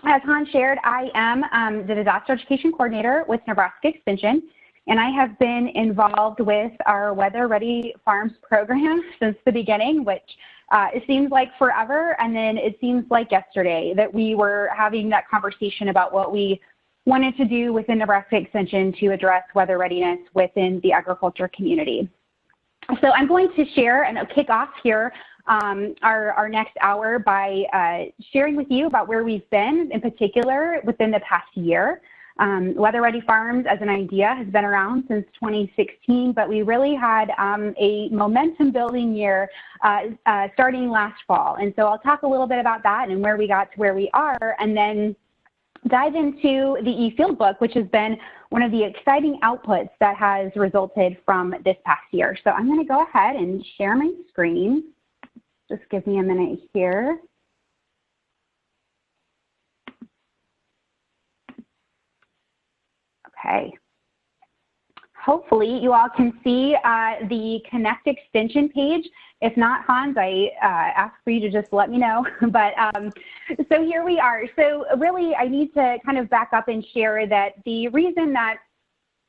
As Han shared, I am the Disaster Education Coordinator with Nebraska Extension, and I have been involved with our Weather Ready Farms program since the beginning, which it seems like forever, and then it seems like yesterday that we were having that conversation about what we wanted to do within Nebraska Extension to address weather readiness within the agriculture community. So I'm going to share and kick off here our next hour by sharing with you about where we've been, in particular within the past year. Weather Ready Farms as an idea has been around since 2016, but we really had a momentum building year starting last fall. And so I'll talk a little bit about that and where we got to where we are, and then dive into the e-field book, which has been one of the exciting outputs that has resulted from this past year. So I'm going to go ahead and share my screen. Just give me a minute here. Okay. Hopefully you all can see the Connect Extension page. If not, Hans, I ask for you to just let me know. But so here we are. So really, I need to kind of back up and share that the reason that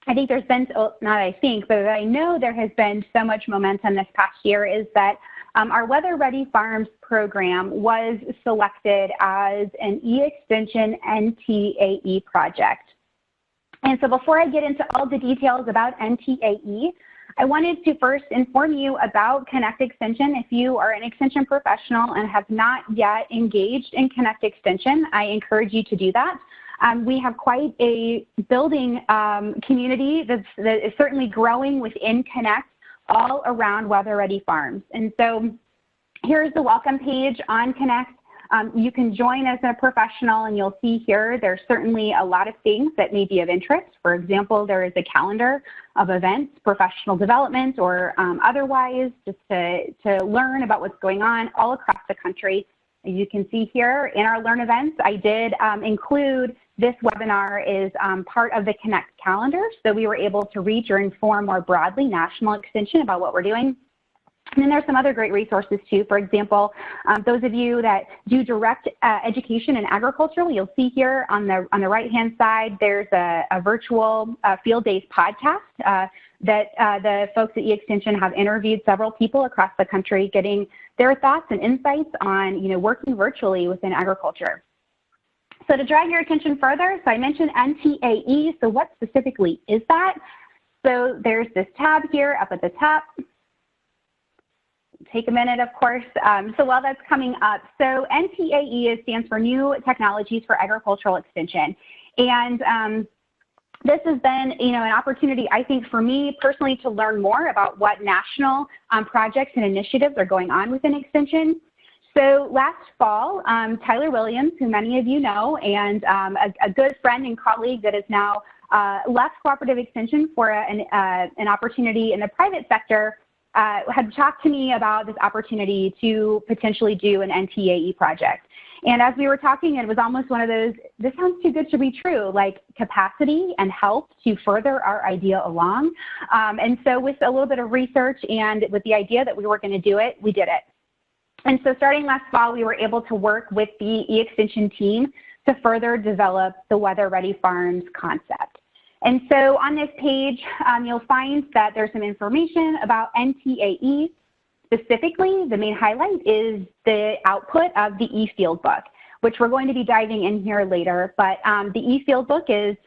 I think there's been, not I think, but I know there has been so much momentum this past year is that our Weather Ready Farms program was selected as an e-extension NTAE project. And so before I get into all the details about NTAE, I wanted to first inform you about Connect Extension. If you are an extension professional and have not yet engaged in Connect Extension, I encourage you to do that. We have quite a building community that is certainly growing within Connect all around Weather Ready Farms. And so here's the welcome page on Connect. You can join as a professional, and you'll see here there's certainly a lot of things that may be of interest. For example, there is a calendar of events, professional development or otherwise, just to learn about what's going on all across the country. As you can see here in our Learn events, I did include this webinar is part of the Connect calendar, so we were able to reach or inform more broadly national extension about what we're doing. And then there's some other great resources too. For example, those of you that do direct education in agriculture, you'll see here on the right-hand side, there's a virtual field days podcast that the folks at eExtension have interviewed several people across the country, getting their thoughts and insights on, working virtually within agriculture. So to drag your attention further, so I mentioned NTAE. So what specifically is that? So there's this tab here up at the top. Take a minute, of course. So while that's coming up, so NTAE stands for New Technologies for Agricultural Extension. And this has been, an opportunity, I think, for me personally to learn more about what national projects and initiatives are going on within Extension. So last fall, Tyler Williams, who many of you know, and a good friend and colleague that has now left Cooperative Extension for an opportunity in the private sector, had talked to me about this opportunity to potentially do an NTAE project. And as we were talking, it was almost one of those, this sounds too good to be true, like capacity and help to further our idea along. And so with a little bit of research and with the idea that we were going to do it, we did it. And so starting last fall, we were able to work with the eExtension team to further develop the Weather Ready Farms concept. And so on this page, you'll find that there's some information about NTAE. Specifically, the main highlight is the output of the e-field book, which we're going to be diving in here later. But the e-field book is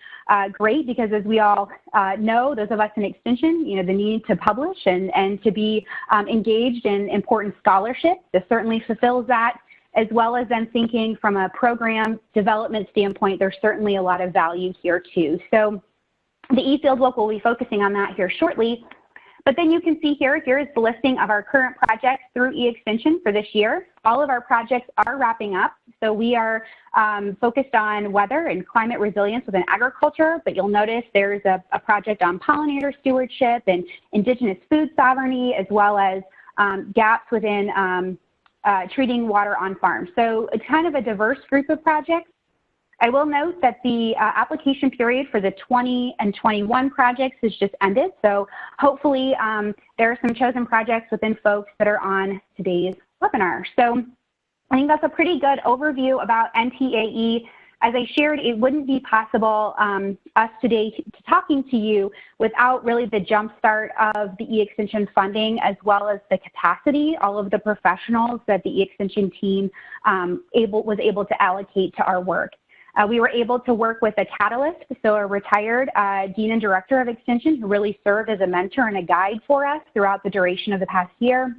great because, as we all know, those of us in Extension, the need to publish and to be engaged in important scholarship. This certainly fulfills that, as well as then thinking from a program development standpoint, there's certainly a lot of value here too. So the e-field book will be focusing on that here shortly. But then you can see here is the listing of our current projects through eExtension for this year. All of our projects are wrapping up. So we are focused on weather and climate resilience within agriculture, but you'll notice there's a project on pollinator stewardship and indigenous food sovereignty, as well as gaps within treating water on farms. So it's kind of a diverse group of projects. I will note that the application period for the 20 and 21 projects has just ended. So hopefully there are some chosen projects within folks that are on today's webinar. So I think that's a pretty good overview about NTAE. as I shared, it wouldn't be possible us today to talking to you without really the jumpstart of the e-extension funding, as well as the capacity, all of the professionals that the e-extension team was able to allocate to our work. We were able to work with a catalyst, so a retired Dean and Director of Extension who really served as a mentor and a guide for us throughout the duration of the past year.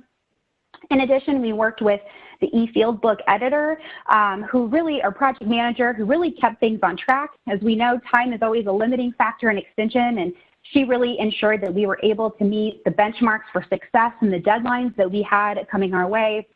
In addition, we worked with the e-field book editor, our project manager, who really kept things on track. As we know, time is always a limiting factor in Extension, and she really ensured that we were able to meet the benchmarks for success and the deadlines that we had coming our way.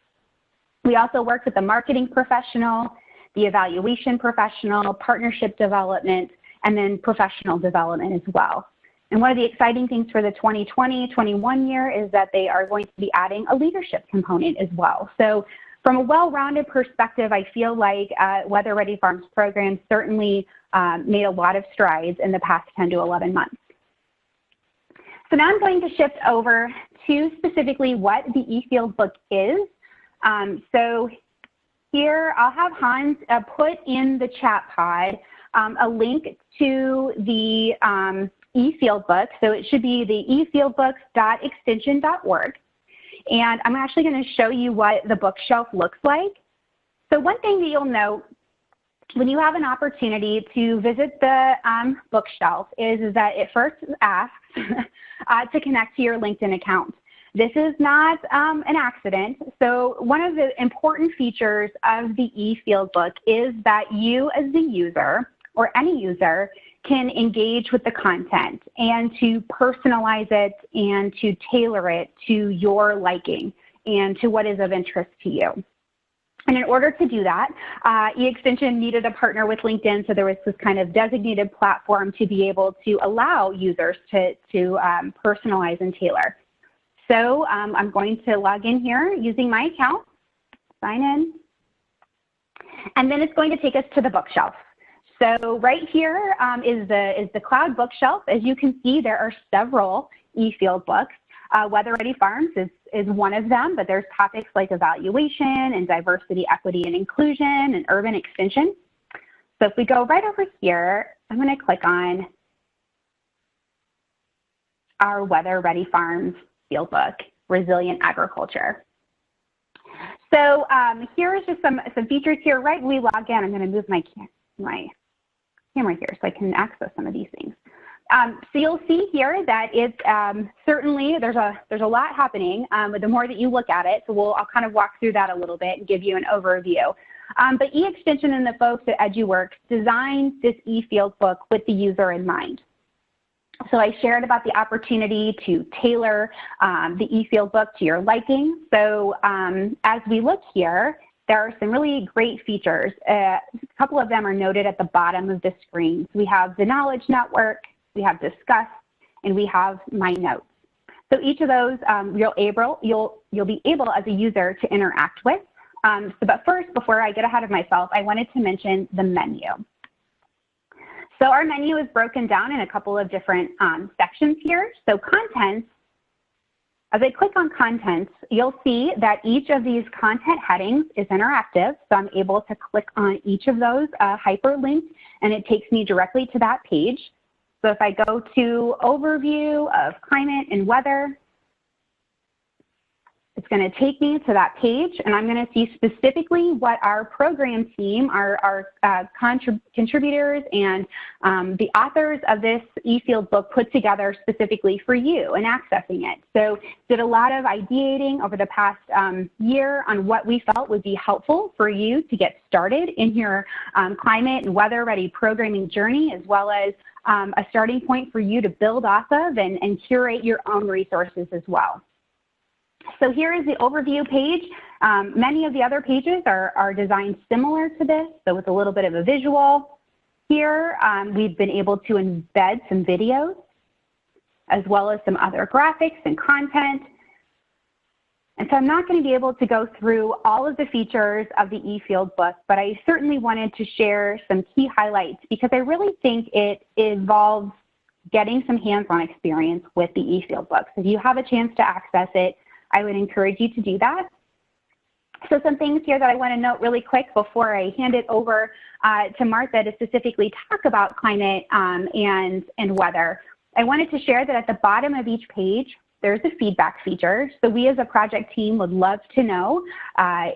We also worked with the marketing professional, the evaluation professional, partnership development, and then professional development as well. And one of the exciting things for the 2020-21 year is that they are going to be adding a leadership component as well. So from a well-rounded perspective, I feel like Weather Ready Farms program certainly made a lot of strides in the past 10 to 11 months. So now I'm going to shift over to specifically what the e-field book is. So here I'll have Hans put in the chat pod a link to the e-field book. So it should be the efieldbooks.extension.org. And I'm actually going to show you what the bookshelf looks like. So one thing that you'll note when you have an opportunity to visit the bookshelf is that it first asks to connect to your LinkedIn account. This is not an accident. So one of the important features of the e-field book is that you as the user or any user can engage with the content and to personalize it and to tailor it to your liking and to what is of interest to you. And in order to do that, e-extension needed a partner with LinkedIn, so there was this kind of designated platform to be able to allow users to personalize and tailor. So I'm going to log in here using my account, sign in, and then it's going to take us to the bookshelf. So right here is the cloud bookshelf. As you can see, there are several e-field books. Weather Ready Farms is one of them, but there's topics like evaluation and diversity, equity, and inclusion and urban extension. So if we go right over here, I'm going to click on our Weather Ready Farms field book, Resilient Agriculture. So here is just some features here. Right when we log in, I'm going to move my camera here so I can access some of these things. So you'll see here that it's certainly there's a lot happening, but the more that you look at it, so I'll kind of walk through that a little bit and give you an overview. But e-extension and the folks at EduWorks designed this e-field book with the user in mind. So I shared about the opportunity to tailor the e-field book to your liking. So as we look here, there are some really great features. A couple of them are noted at the bottom of the screen. So we have the Knowledge Network, we have Discuss, and we have My Notes. So each of those you'll be able as a user to interact with. But first, before I get ahead of myself, I wanted to mention the menu. So our menu is broken down in a couple of different sections here. So Contents, as I click on Contents, you'll see that each of these content headings is interactive. So I'm able to click on each of those hyperlinks, and it takes me directly to that page. So if I go to Overview of Climate and Weather, it's going to take me to that page, and I'm going to see specifically what our program team, our contributors and the authors of this e-field book put together specifically for you and accessing it. So did a lot of ideating over the past year on what we felt would be helpful for you to get started in your climate and weather ready programming journey, as well as a starting point for you to build off of and curate your own resources as well. So here is the overview page. Many of the other pages are designed similar to this, so with a little bit of a visual. Here, we've been able to embed some videos, as well as some other graphics and content. And so I'm not going to be able to go through all of the features of the e-field book, but I certainly wanted to share some key highlights because I really think it involves getting some hands-on experience with the e-field book. So if you have a chance to access it, I would encourage you to do that. So some things here that I want to note really quick before I hand it over to Martha to specifically talk about climate and weather. I wanted to share that at the bottom of each page, there's a feedback feature. So we as a project team would love to know,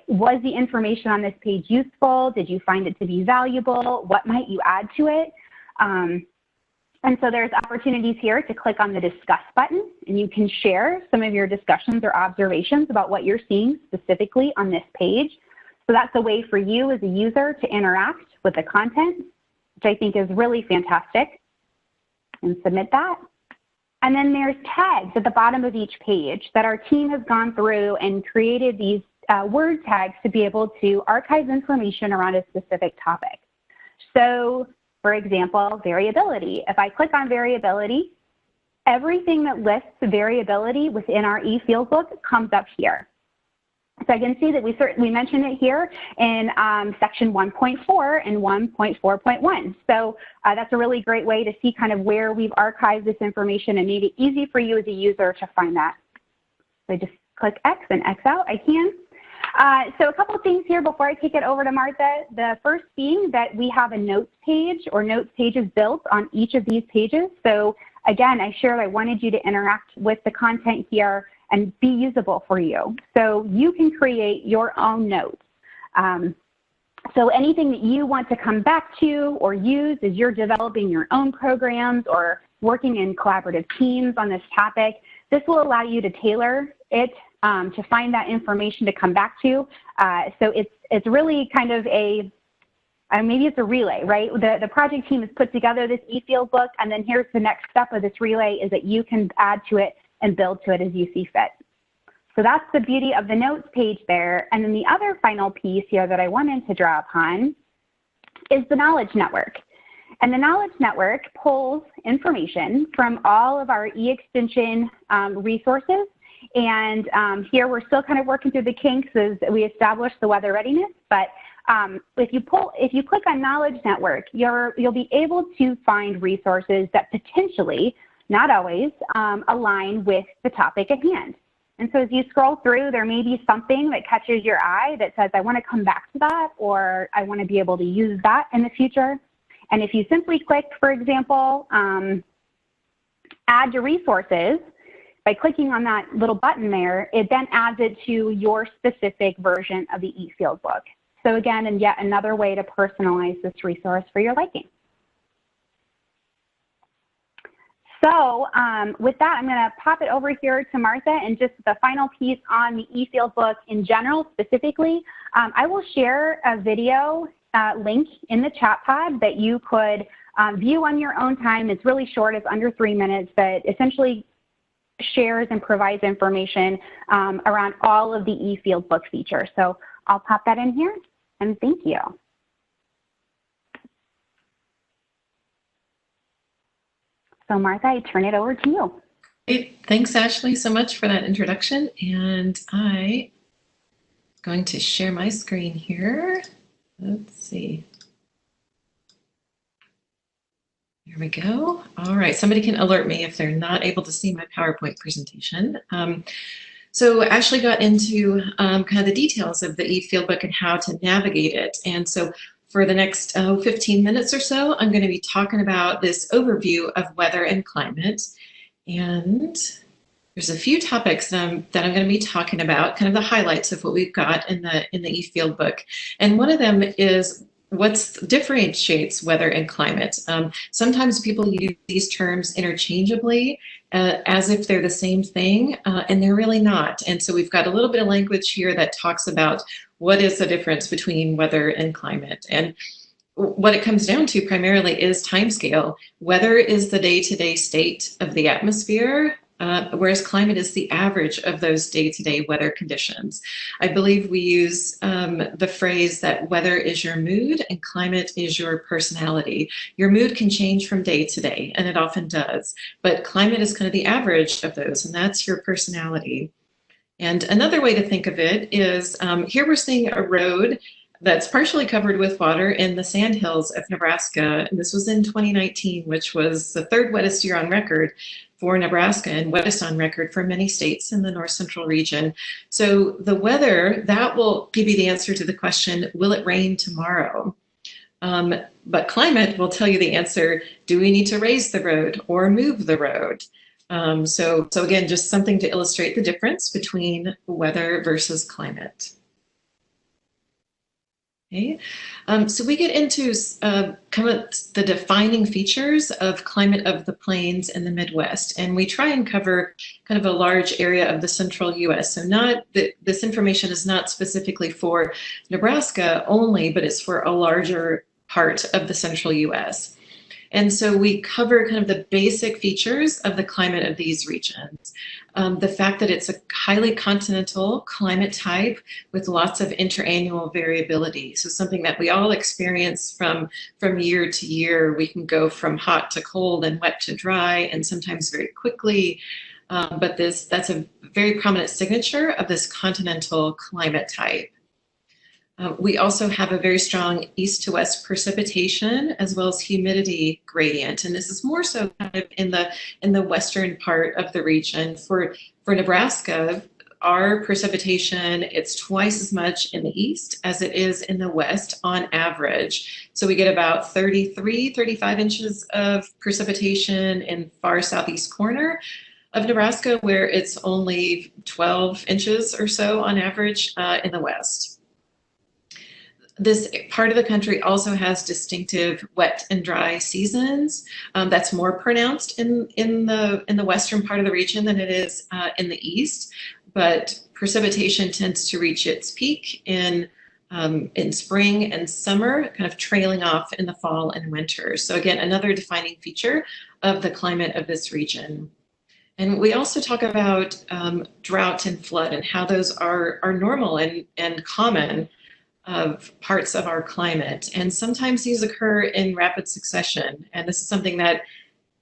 was the information on this page useful? Did you find it to be valuable? What might you add to it? And so there's opportunities here to click on the discuss button, and you can share some of your discussions or observations about what you're seeing specifically on this page. So that's a way for you as a user to interact with the content, which I think is really fantastic, and submit that. And then there's tags at the bottom of each page that our team has gone through and created these word tags to be able to archive information around a specific topic. So, for example, variability. If I click on variability, everything that lists variability within our e-field book comes up here. So I can see that we mentioned it here in section 1.4 and 1.4.1. So that's a really great way to see kind of where we've archived this information and made it easy for you as a user to find that. So I just click X and X out, I can. So a couple of things here before I take it over to Martha. The first being that we have a notes page or notes pages built on each of these pages. So again, I shared I wanted you to interact with the content here and be usable for you. So you can create your own notes. So anything that you want to come back to or use as you're developing your own programs or working in collaborative teams on this topic, this will allow you to tailor it to find that information to come back to. So it's really kind of a, maybe it's a relay, right? The project team has put together this e-field book, and then here's the next step of this relay is that you can add to it and build to it as you see fit. So that's the beauty of the notes page there. And then the other final piece here that I wanted to draw upon is the knowledge network. And the knowledge network pulls information from all of our e-extension resources. And here we're still kind of working through the kinks as we establish the weather readiness. But if you click on Knowledge Network, you'll be able to find resources that potentially, not always, align with the topic at hand. And so as you scroll through, there may be something that catches your eye that says, I want to come back to that, or I want to be able to use that in the future. And if you simply click, for example, add to resources, by clicking on that little button there, it then adds it to your specific version of the e-field book. So again, and yet another way to personalize this resource for your liking. So with that, I'm going to pop it over here to Martha, and just the final piece on the e-field book in general specifically, I will share a video link in the chat pod that you could view on your own time. It's really short, it's under 3 minutes, but essentially shares and provides information around all of the e-field book features. So I'll pop that in here, and thank you. So Martha, I turn it over to you. Great. Thanks, Ashley, so much for that introduction. And I'm going to share my screen here. Let's see. Here we go. All right, somebody can alert me if they're not able to see my PowerPoint presentation. So Ashley got into kind of the details of the e-field book and how to navigate it. And so for the next 15 minutes or so, I'm going to be talking about this overview of weather and climate. And there's a few topics that I'm going to be talking about, kind of the highlights of what we've got in the e-field book. And one of them is what differentiates weather and climate. Sometimes people use these terms interchangeably as if they're the same thing, and they're really not. And so we've got a little bit of language here that talks about what is the difference between weather and climate. And what it comes down to primarily is timescale. Weather is the day-to-day state of the atmosphere, whereas climate is the average of those day-to-day weather conditions. I believe we use the phrase that weather is your mood and climate is your personality. Your mood can change from day to day, and it often does, but climate is kind of the average of those, and that's your personality. And another way to think of it is here we're seeing a road that's partially covered with water in the sandhills of Nebraska. And this was in 2019, which was the third wettest year on record for Nebraska and wettest on record for many states in the north central region. So the weather, that will give you the answer to the question, will it rain tomorrow? But climate will tell you the answer, do we need to raise the road or move the road? So again, just something to illustrate the difference between weather versus climate. Okay, so we get into kind of the defining features of climate of the plains in the Midwest, and we try and cover kind of a large area of the central U.S. So this information is not specifically for Nebraska only, but it's for a larger part of the central U.S. And so we cover kind of the basic features of the climate of these regions. The fact that it's a highly continental climate type with lots of interannual variability. So something that we all experience from year to year. We can go from hot to cold and wet to dry, and sometimes very quickly. But that's a very prominent signature of this continental climate type. We also have a very strong east to west precipitation as well as humidity gradient, and this is more so kind of in the western part of the region. For Nebraska, our precipitation, it's twice as much in the east as it is in the west on average. So we get about 35 inches of precipitation in far southeast corner of Nebraska, where it's only 12 inches or so on average in the west. This part of the country also has distinctive wet and dry seasons. That's more pronounced in the western part of the region than it is in the east. But precipitation tends to reach its peak in spring and summer, kind of trailing off in the fall and winter. So again, another defining feature of the climate of this region. And we also talk about drought and flood and how those are normal and common of parts of our climate. And sometimes these occur in rapid succession. And this is something that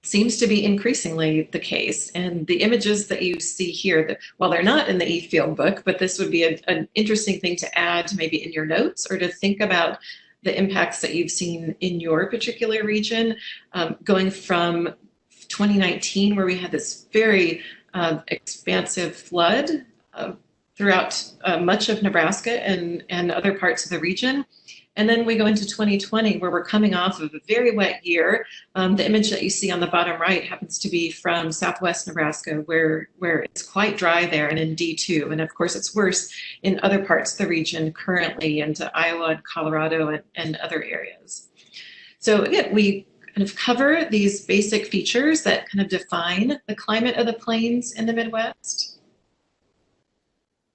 seems to be increasingly the case. And the images that you see here, while they're not in the e-field book, but this would be an interesting thing to add maybe in your notes or to think about the impacts that you've seen in your particular region, going from 2019, where we had this very expansive flood throughout much of Nebraska and other parts of the region. And then we go into 2020, where we're coming off of a very wet year. The image that you see on the bottom right happens to be from southwest Nebraska, where it's quite dry there and in D2. And of course, it's worse in other parts of the region currently, into Iowa and Colorado and other areas. So again, we kind of cover these basic features that kind of define the climate of the plains in the Midwest.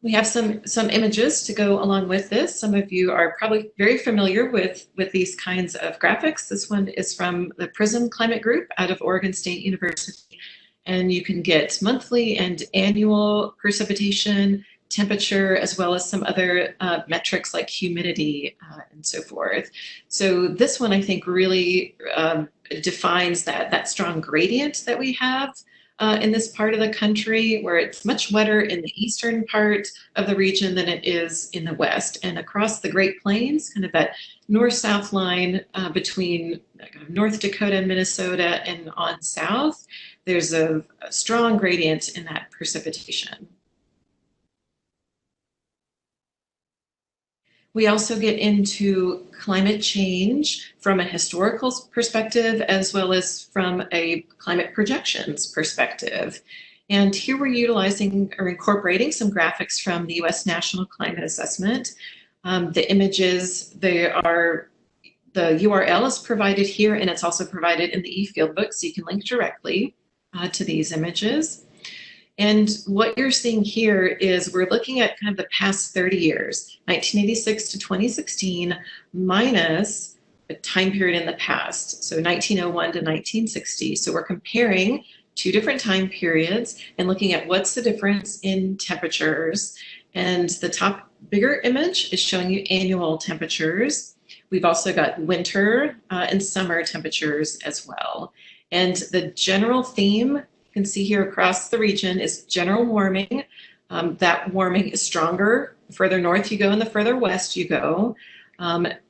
We have some images to go along with this. Some of you are probably very familiar with these kinds of graphics. This one is from the PRISM Climate Group out of Oregon State University. And you can get monthly and annual precipitation, temperature, as well as some other metrics like humidity and so forth. So this one, I think, really defines that strong gradient that we have in this part of the country, where it's much wetter in the eastern part of the region than it is in the west. And across the Great Plains, kind of that north-south line between North Dakota and Minnesota and on south, there's a strong gradient in that precipitation. We also get into climate change from a historical perspective, as well as from a climate projections perspective. And here we're utilizing or incorporating some graphics from the U.S. National Climate Assessment. The images, the URL is provided here, and it's also provided in the e-field book, so you can link directly to these images. And what you're seeing here is we're looking at kind of the past 30 years, 1986 to 2016, minus a time period in the past, so 1901 to 1960. So we're comparing two different time periods and looking at what's the difference in temperatures. And the top bigger image is showing you annual temperatures. We've also got winter and summer temperatures as well. And the general theme you can see here across the region is general warming. That warming is stronger the further north you go and the further west you go.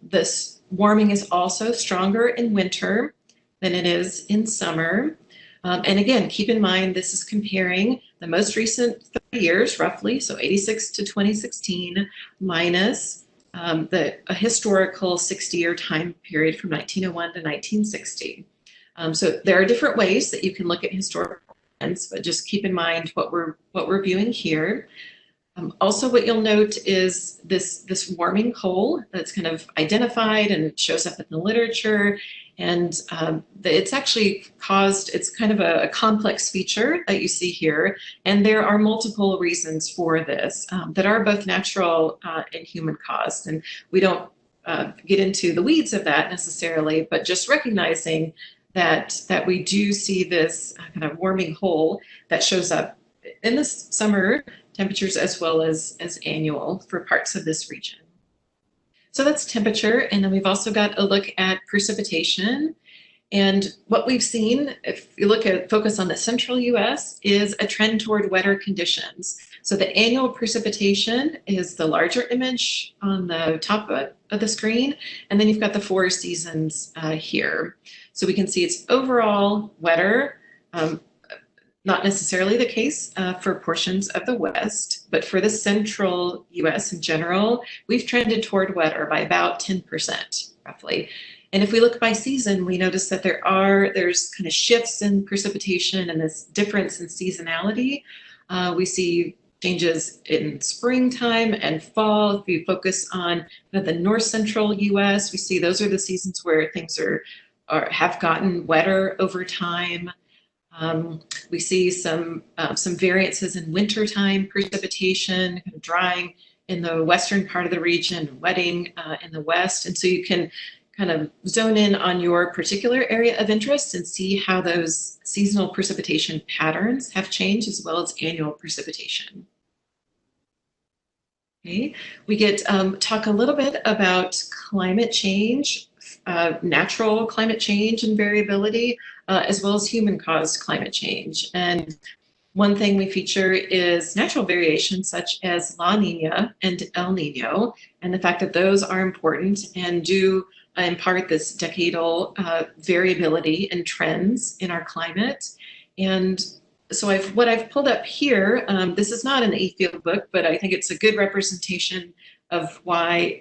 This warming is also stronger in winter than it is in summer. And again, keep in mind, this is comparing the most recent 30 years, roughly, so 86 to 2016, minus a historical 60-year time period from 1901 to 1960. So there are different ways that you can look at historical trends, but just keep in mind what we're viewing here. Also, what you'll note is this warming hole that's kind of identified and it shows up in the literature. And it's actually caused, it's kind of a complex feature that you see here. And there are multiple reasons for this that are both natural and human caused. And we don't get into the weeds of that necessarily, but just recognizing that we do see this kind of warming hole that shows up in the summer temperatures as well as annual for parts of this region. So that's temperature, and then we've also got a look at precipitation. And what we've seen, if you focus on the central US, is a trend toward wetter conditions. So the annual precipitation is the larger image on the top of the screen, and then you've got the 4 seasons here. So we can see it's overall wetter. Not necessarily the case for portions of the West, but for the central US in general, we've trended toward wetter by about 10%, roughly. And if we look by season, we notice that there's kind of shifts in precipitation and this difference in seasonality. We see changes in springtime and fall. If we focus on the north central US, we see those are the seasons where things have gotten wetter over time. We see some variances in wintertime precipitation, kind of drying in the western part of the region, wetting in the west. And so you can kind of zone in on your particular area of interest and see how those seasonal precipitation patterns have changed as well as annual precipitation. Okay, we talk a little bit about climate change, natural climate change and variability, as well as human-caused climate change. And one thing we feature is natural variation such as La Nina and El Nino, and the fact that those are important and do impart this decadal variability and trends in our climate. And so what I've pulled up here, this is not an E-field book, but I think it's a good representation of why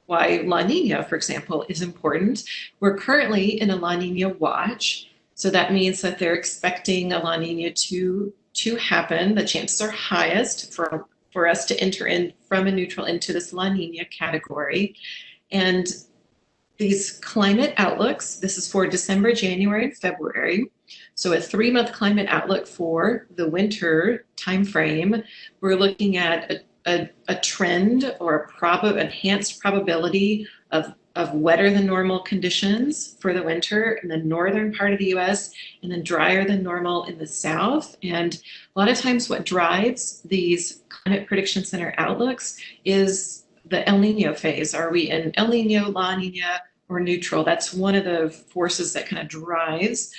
La Nina, for example, is important. We're currently in a La Nina watch. So that means that they're expecting a La Nina to happen. The chances are highest for us to enter in from a neutral into this La Nina category. And these climate outlooks, this is for December, January, and February. So a 3-month climate outlook for the winter timeframe. We're looking at a trend or enhanced probability of wetter than normal conditions for the winter in the northern part of the US, and then drier than normal in the south. And a lot of times what drives these climate prediction center outlooks is the El Nino phase. Are we in El Nino, La Nina, or neutral? That's one of the forces that kind of drives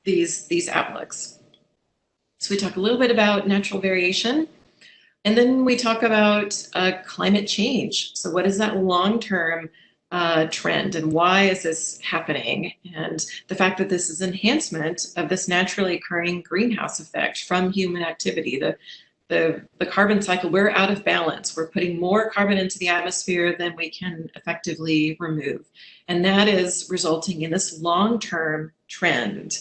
these outlooks. So we talk a little bit about natural variation. And then we talk about climate change. So what is that long-term trend and why is this happening? And the fact that this is enhancement of this naturally occurring greenhouse effect from human activity. The carbon cycle, we're out of balance. We're putting more carbon into the atmosphere than we can effectively remove. And that is resulting in this long-term trend.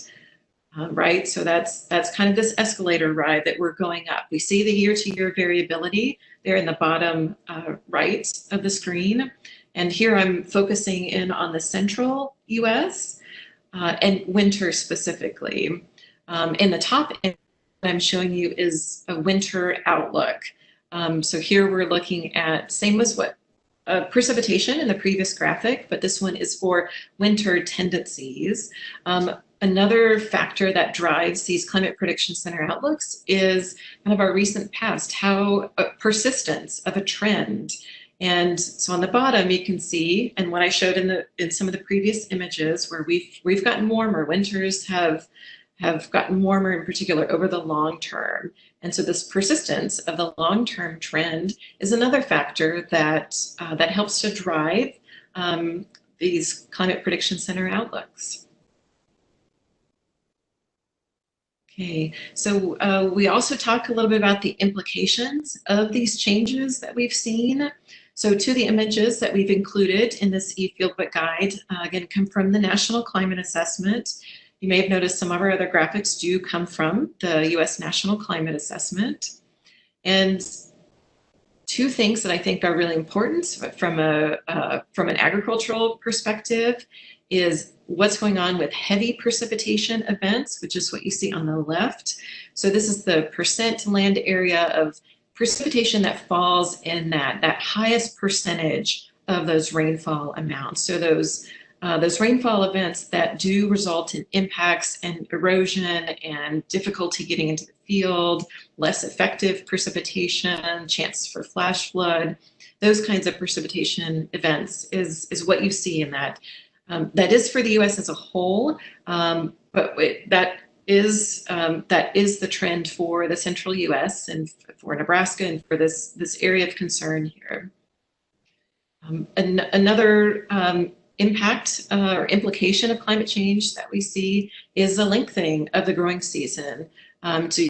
Right, so that's kind of this escalator ride that we're going up. We see the year-to-year variability there in the bottom right of the screen. And here I'm focusing in on the central US and winter specifically. In the top end, what I'm showing you is a winter outlook. So here we're looking at, same as what precipitation in the previous graphic, but this one is for winter tendencies. Another factor that drives these climate prediction center outlooks is kind of our recent past, how persistence of a trend. And so on the bottom you can see, and what I showed in some of the previous images where we've gotten warmer, winters have have gotten warmer in particular over the long term. And so this persistence of the long-term trend is another factor that, that helps to drive these Climate Prediction Center outlooks. Okay, so we also talk a little bit about the implications of these changes that we've seen. So two of the images that we've included in this eFieldBook guide, again, come from the National Climate Assessment. You may have noticed some of our other graphics do come from the U.S. National Climate Assessment. And two things that I think are really important from an agricultural perspective is what's going on with heavy precipitation events, which is what you see on the left. So this is the percent land area of precipitation that falls in that highest percentage of those rainfall amounts. So those rainfall events that do result in impacts and erosion and difficulty getting into the field, less effective precipitation, chances for flash flood, those kinds of precipitation events is what you see in that. That is for the U.S. as a whole, but that is the trend for the central U.S. and for Nebraska and for this area of concern here. Another impact or implication of climate change that we see is the lengthening of the growing season. To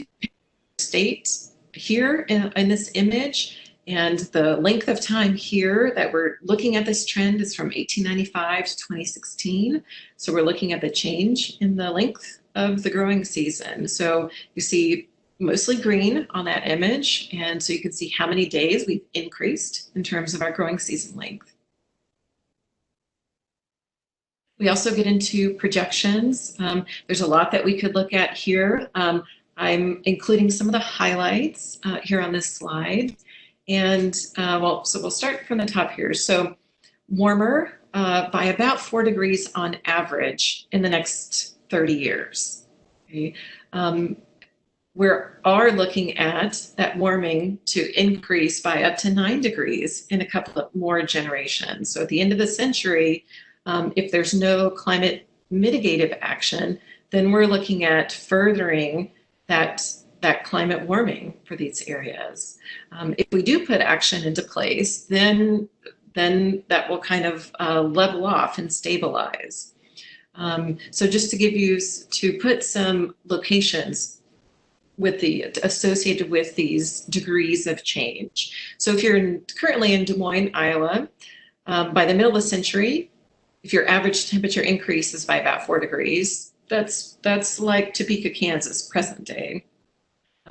state here in this image, and the length of time here that we're looking at this trend is from 1895 to 2016. So we're looking at the change in the length of the growing season. So you see mostly green on that image, and so you can see how many days we've increased in terms of our growing season length. We also get into projections. There's a lot that we could look at here. I'm including some of the highlights here on this slide. And so we'll start from the top here. So warmer by about 4 degrees on average in the next 30 years. Okay? We are looking at that warming to increase by up to 9 degrees in a couple of more generations. So at the end of the century, if there's no climate mitigative action, then we're looking at furthering that climate warming for these areas. If we do put action into place, then that will kind of level off and stabilize. So just to put some locations associated with these degrees of change. So if you're currently in Des Moines, Iowa, by the middle of the century, if your average temperature increases by about 4 degrees, that's like Topeka, Kansas, present day.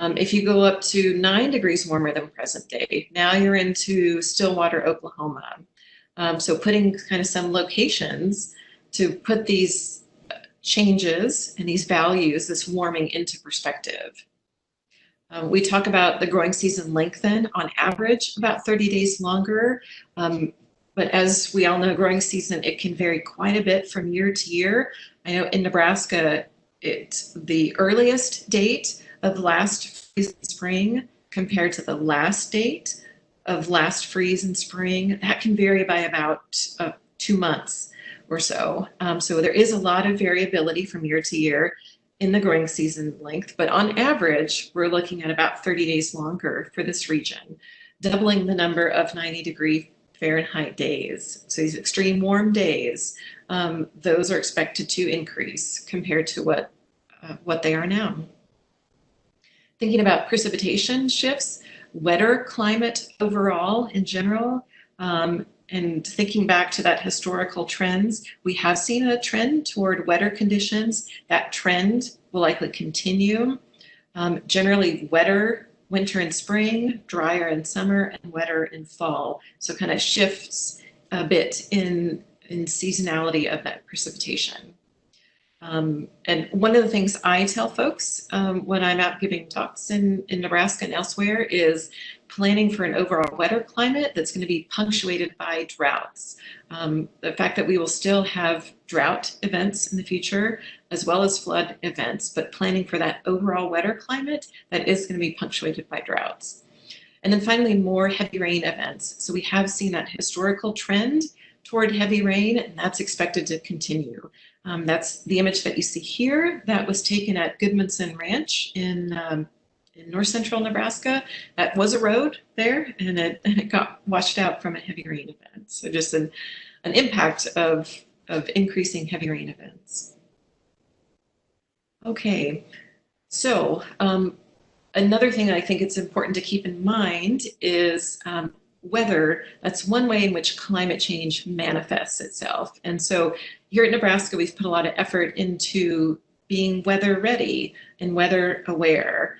If you go up to 9 degrees warmer than present day, now you're into Stillwater, Oklahoma. So putting kind of some locations to put these changes and these values, this warming, into perspective. We talk about the growing season lengthen on average about 30 days longer. But as we all know, growing season, it can vary quite a bit from year to year. I know in Nebraska, the earliest date of last freeze in spring compared to the last date of last freeze in spring, that can vary by about 2 months or so. So there is a lot of variability from year to year in the growing season length, but on average, we're looking at about 30 days longer for this region, doubling the number of 90-degree Fahrenheit days. So these extreme warm days, those are expected to increase compared to what they are now. Thinking about precipitation shifts, wetter climate overall in general, and thinking back to that historical trends, we have seen a trend toward wetter conditions. That trend will likely continue. Generally wetter winter and spring, drier in summer, and wetter in fall. So kind of shifts a bit in seasonality of that precipitation. And one of the things I tell folks when I'm out giving talks in Nebraska and elsewhere is planning for an overall wetter climate that's going to be punctuated by droughts. The fact that we will still have drought events in the future, as well as flood events, but planning for that overall wetter climate that is going to be punctuated by droughts. And then finally, more heavy rain events. So we have seen that historical trend toward heavy rain, and that's expected to continue. That's the image that you see here. That was taken at Goodmanson Ranch in north central Nebraska. That was a road there, and it got washed out from a heavy rain event. So just an impact of increasing heavy rain events. Okay, so another thing I think it's important to keep in mind is weather. That's one way in which climate change manifests itself. And so here at Nebraska, we've put a lot of effort into being weather ready and weather aware.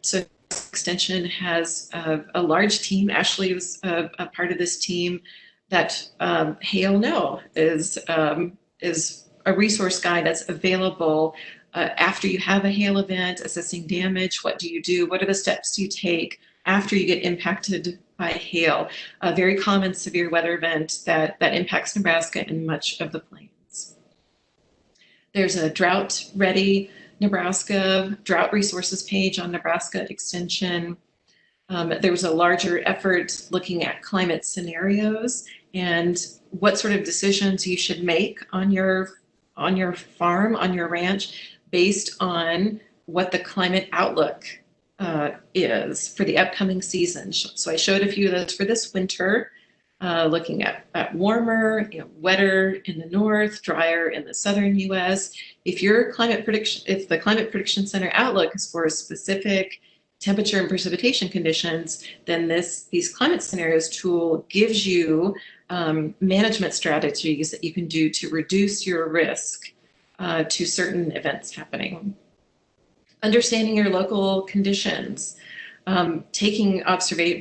So Extension has a large team. Ashley was a part of this team. That Hail No is a resource guide that's available after you have a hail event, assessing damage. What do you do? What are the steps you take after you get impacted by hail? A very common severe weather event that impacts Nebraska and much of the plains. There's a Drought Ready Nebraska drought resources page on Nebraska Extension. There was a larger effort looking at climate scenarios and what sort of decisions you should make on your farm, on your ranch, based on what the climate outlook is for the upcoming season. So I showed a few of those for this winter, looking at warmer, wetter in the north, drier in the southern U.S. If the Climate Prediction Center outlook is for a specific temperature and precipitation conditions, then these climate scenarios tool gives you management strategies that you can do to reduce your risk to certain events happening. Understanding your local conditions, taking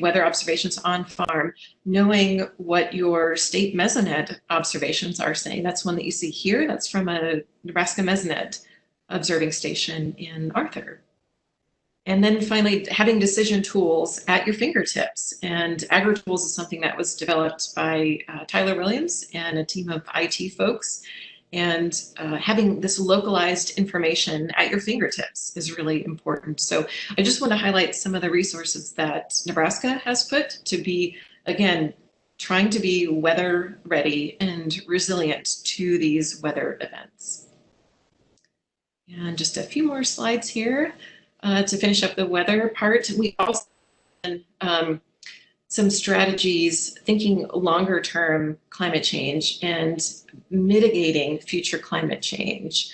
weather observations on farm, knowing what your state Mesonet observations are saying. That's one that you see here. That's from a Nebraska Mesonet observing station in Arthur. And then finally, having decision tools at your fingertips. And AgriTools is something that was developed by Tyler Williams and a team of IT folks. And having this localized information at your fingertips is really important. So I just want to highlight some of the resources that Nebraska has put to be, again, trying to be weather ready and resilient to these weather events. And just a few more slides here. To finish up the weather part, we also some strategies thinking longer term climate change and mitigating future climate change.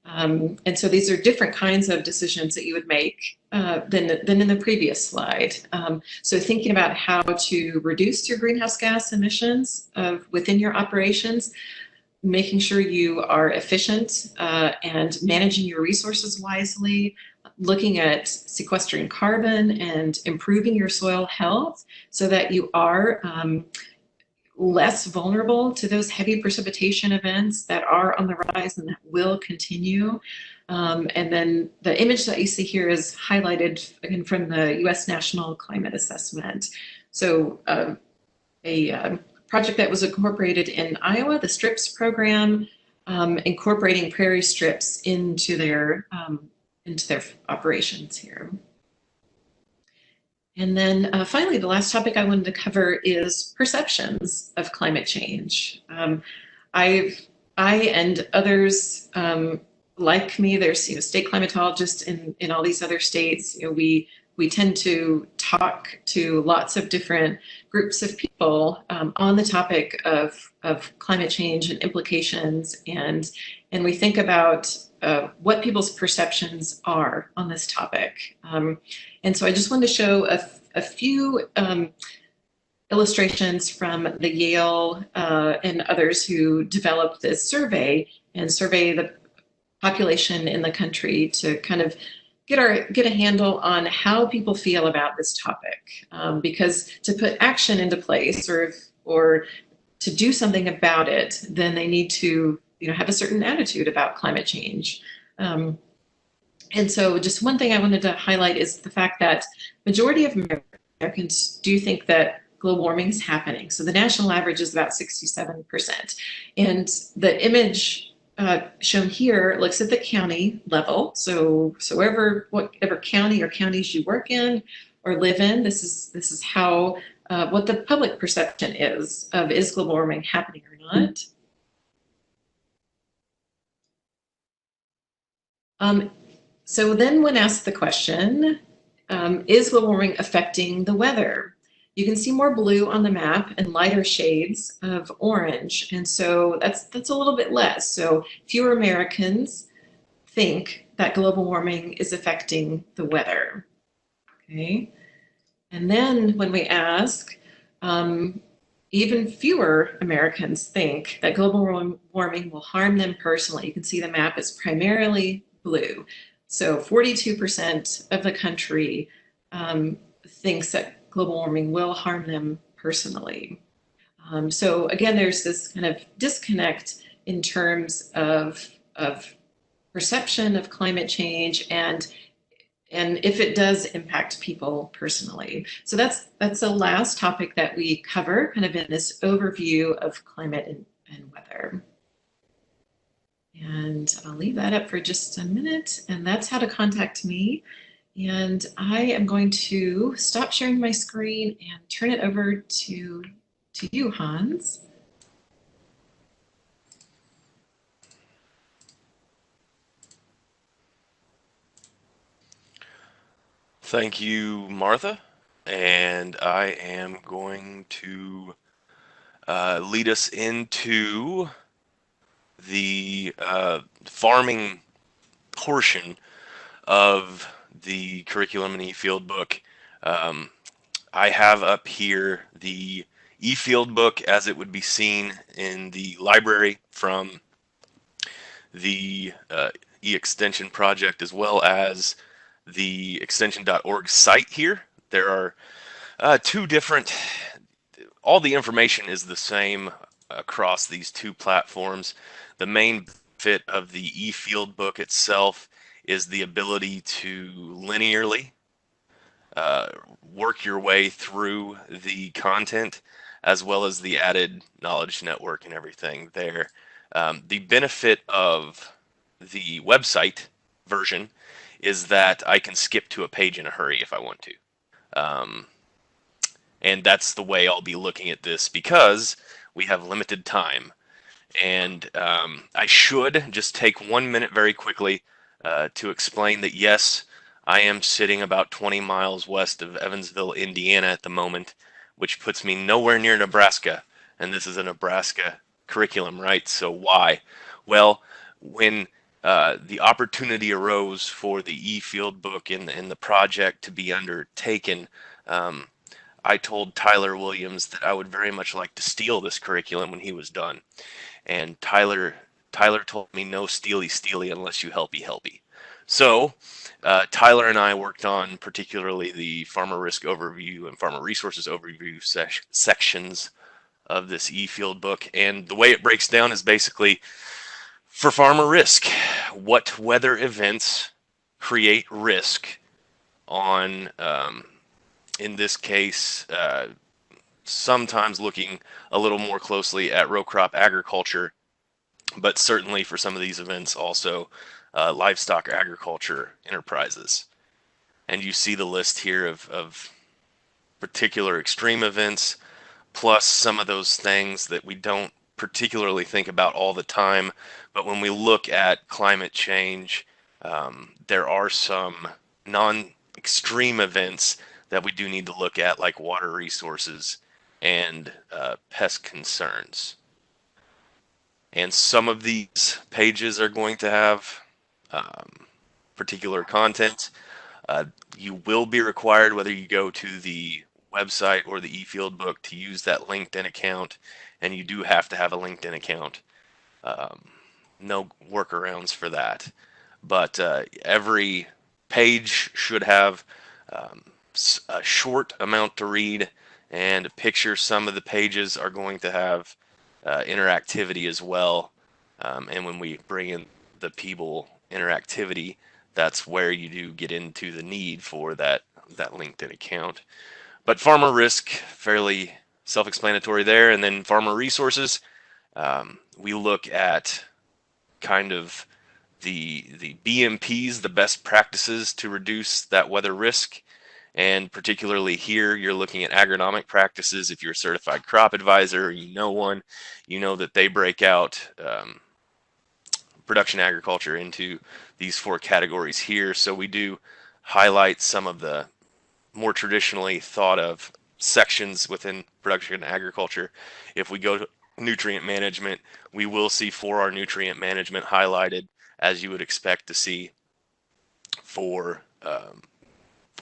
And so these are different kinds of decisions that you would make than in the previous slide. So thinking about how to reduce your greenhouse gas emissions within your operations, making sure you are efficient and managing your resources wisely, looking at sequestering carbon and improving your soil health so that you are less vulnerable to those heavy precipitation events that are on the rise and that will continue. And then the image that you see here is highlighted again from the U.S. National Climate Assessment. So a project that was incorporated in Iowa, the STRIPS program, incorporating prairie strips into their operations here. And then finally, the last topic I wanted to cover is perceptions of climate change. I and others like me, there's state climatologists in all these other states. We tend to talk to lots of different groups of people on the topic of climate change and implications, and we think about what people's perceptions are on this topic. And so I just wanted to show a few illustrations from the Yale and others who developed this survey and survey the population in the country to kind of get a handle on how people feel about this topic. Because to put action into place or to do something about it, then they need to have a certain attitude about climate change. And so just one thing I wanted to highlight is the fact that majority of Americans do think that global warming is happening. So the national average is about 67%. And the image shown here looks at the county level. So whatever county or counties you work in or live in, this is how what the public perception is global warming happening or not. So then when asked the question, is global warming affecting the weather? You can see more blue on the map and lighter shades of orange. And so that's a little bit less. So fewer Americans think that global warming is affecting the weather. Okay. And then when we ask, even fewer Americans think that global warming will harm them personally. You can see the map is primarily blue. So 42% of the country thinks that global warming will harm them personally. So again, there's this kind of disconnect in terms of perception of climate change and if it does impact people personally. So that's the last topic that we cover kind of in this overview of climate and weather. And I'll leave that up for just a minute, and that's how to contact me. And I am going to stop sharing my screen and turn it over to you, Hans. Thank you, Martha. And I am going to lead us into the farming portion of the curriculum and e-field book. I have up here the e-field book as it would be seen in the library from the e-extension project, as well as the extension.org site here. There are two different, all the information is the same across these two platforms. The main benefit of the e-field book itself is the ability to linearly work your way through the content, as well as the added knowledge network and everything there. The benefit of the website version is that I can skip to a page in a hurry if I want to. And that's the way I'll be looking at this because we have limited time. And I should just take 1 minute very quickly to explain that, yes, I am sitting about 20 miles west of Evansville, Indiana at the moment, which puts me nowhere near Nebraska. And this is a Nebraska curriculum, right? So why? Well, when the opportunity arose for the e-field book and the project to be undertaken, I told Tyler Williams that I would very much like to steal this curriculum when he was done. And Tyler told me, no steely unless you helpy. So Tyler and I worked on particularly the farmer risk overview and farmer resources overview sections of this e-field book. And the way it breaks down is basically for farmer risk, what weather events create risk on, in this case, sometimes looking a little more closely at row crop agriculture, but certainly for some of these events also livestock agriculture enterprises. And you see the list here of particular extreme events, plus some of those things that we don't particularly think about all the time. But when we look at climate change, there are some non-extreme events that we do need to look at, like water resources and pest concerns. And some of these pages are going to have particular content. You will be required, whether you go to the website or the e-field book, to use that LinkedIn account, and you do have to have a LinkedIn account. No workarounds for that. But every page should have a short amount to read and a picture. Some of the pages are going to have interactivity as well. And when we bring in the Peeble interactivity, that's where you do get into the need for that LinkedIn account. But farmer risk, fairly self-explanatory there. And then farmer resources, we look at kind of the BMPs, the best practices to reduce that weather risk. And particularly here, you're looking at agronomic practices. If you're a certified crop advisor, or you know one, you know that they break out production agriculture into these 4 categories here. So we do highlight some of the more traditionally thought of sections within production agriculture. If we go to nutrient management, we will see 4R nutrient management highlighted, as you would expect to see for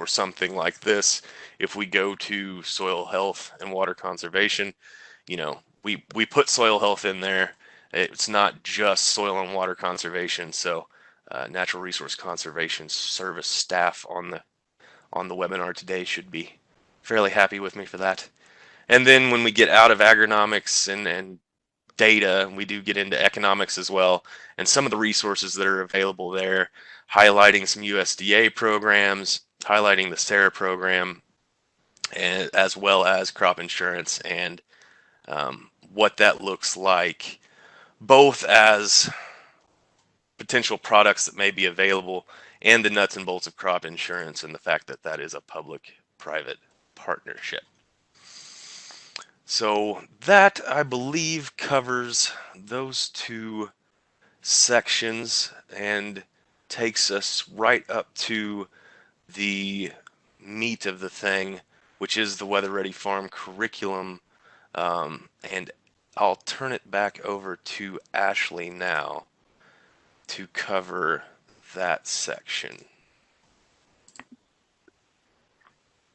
something like this. If we go to soil health and water conservation, you know, we put soil health in there. It's not just soil and water conservation. So Natural Resource Conservation Service staff on the webinar today should be fairly happy with me for that. And then when we get out of agronomics and data, we do get into economics as well, and some of the resources that are available there, highlighting some USDA programs, highlighting the SARA program, and as well as crop insurance and what that looks like, both as potential products that may be available and the nuts and bolts of crop insurance and the fact that that is a public-private partnership. So that, I believe, covers those 2 sections and takes us right up to the meat of the thing, which is the Weather Ready Farm curriculum. And I'll turn it back over to Ashley now to cover that section.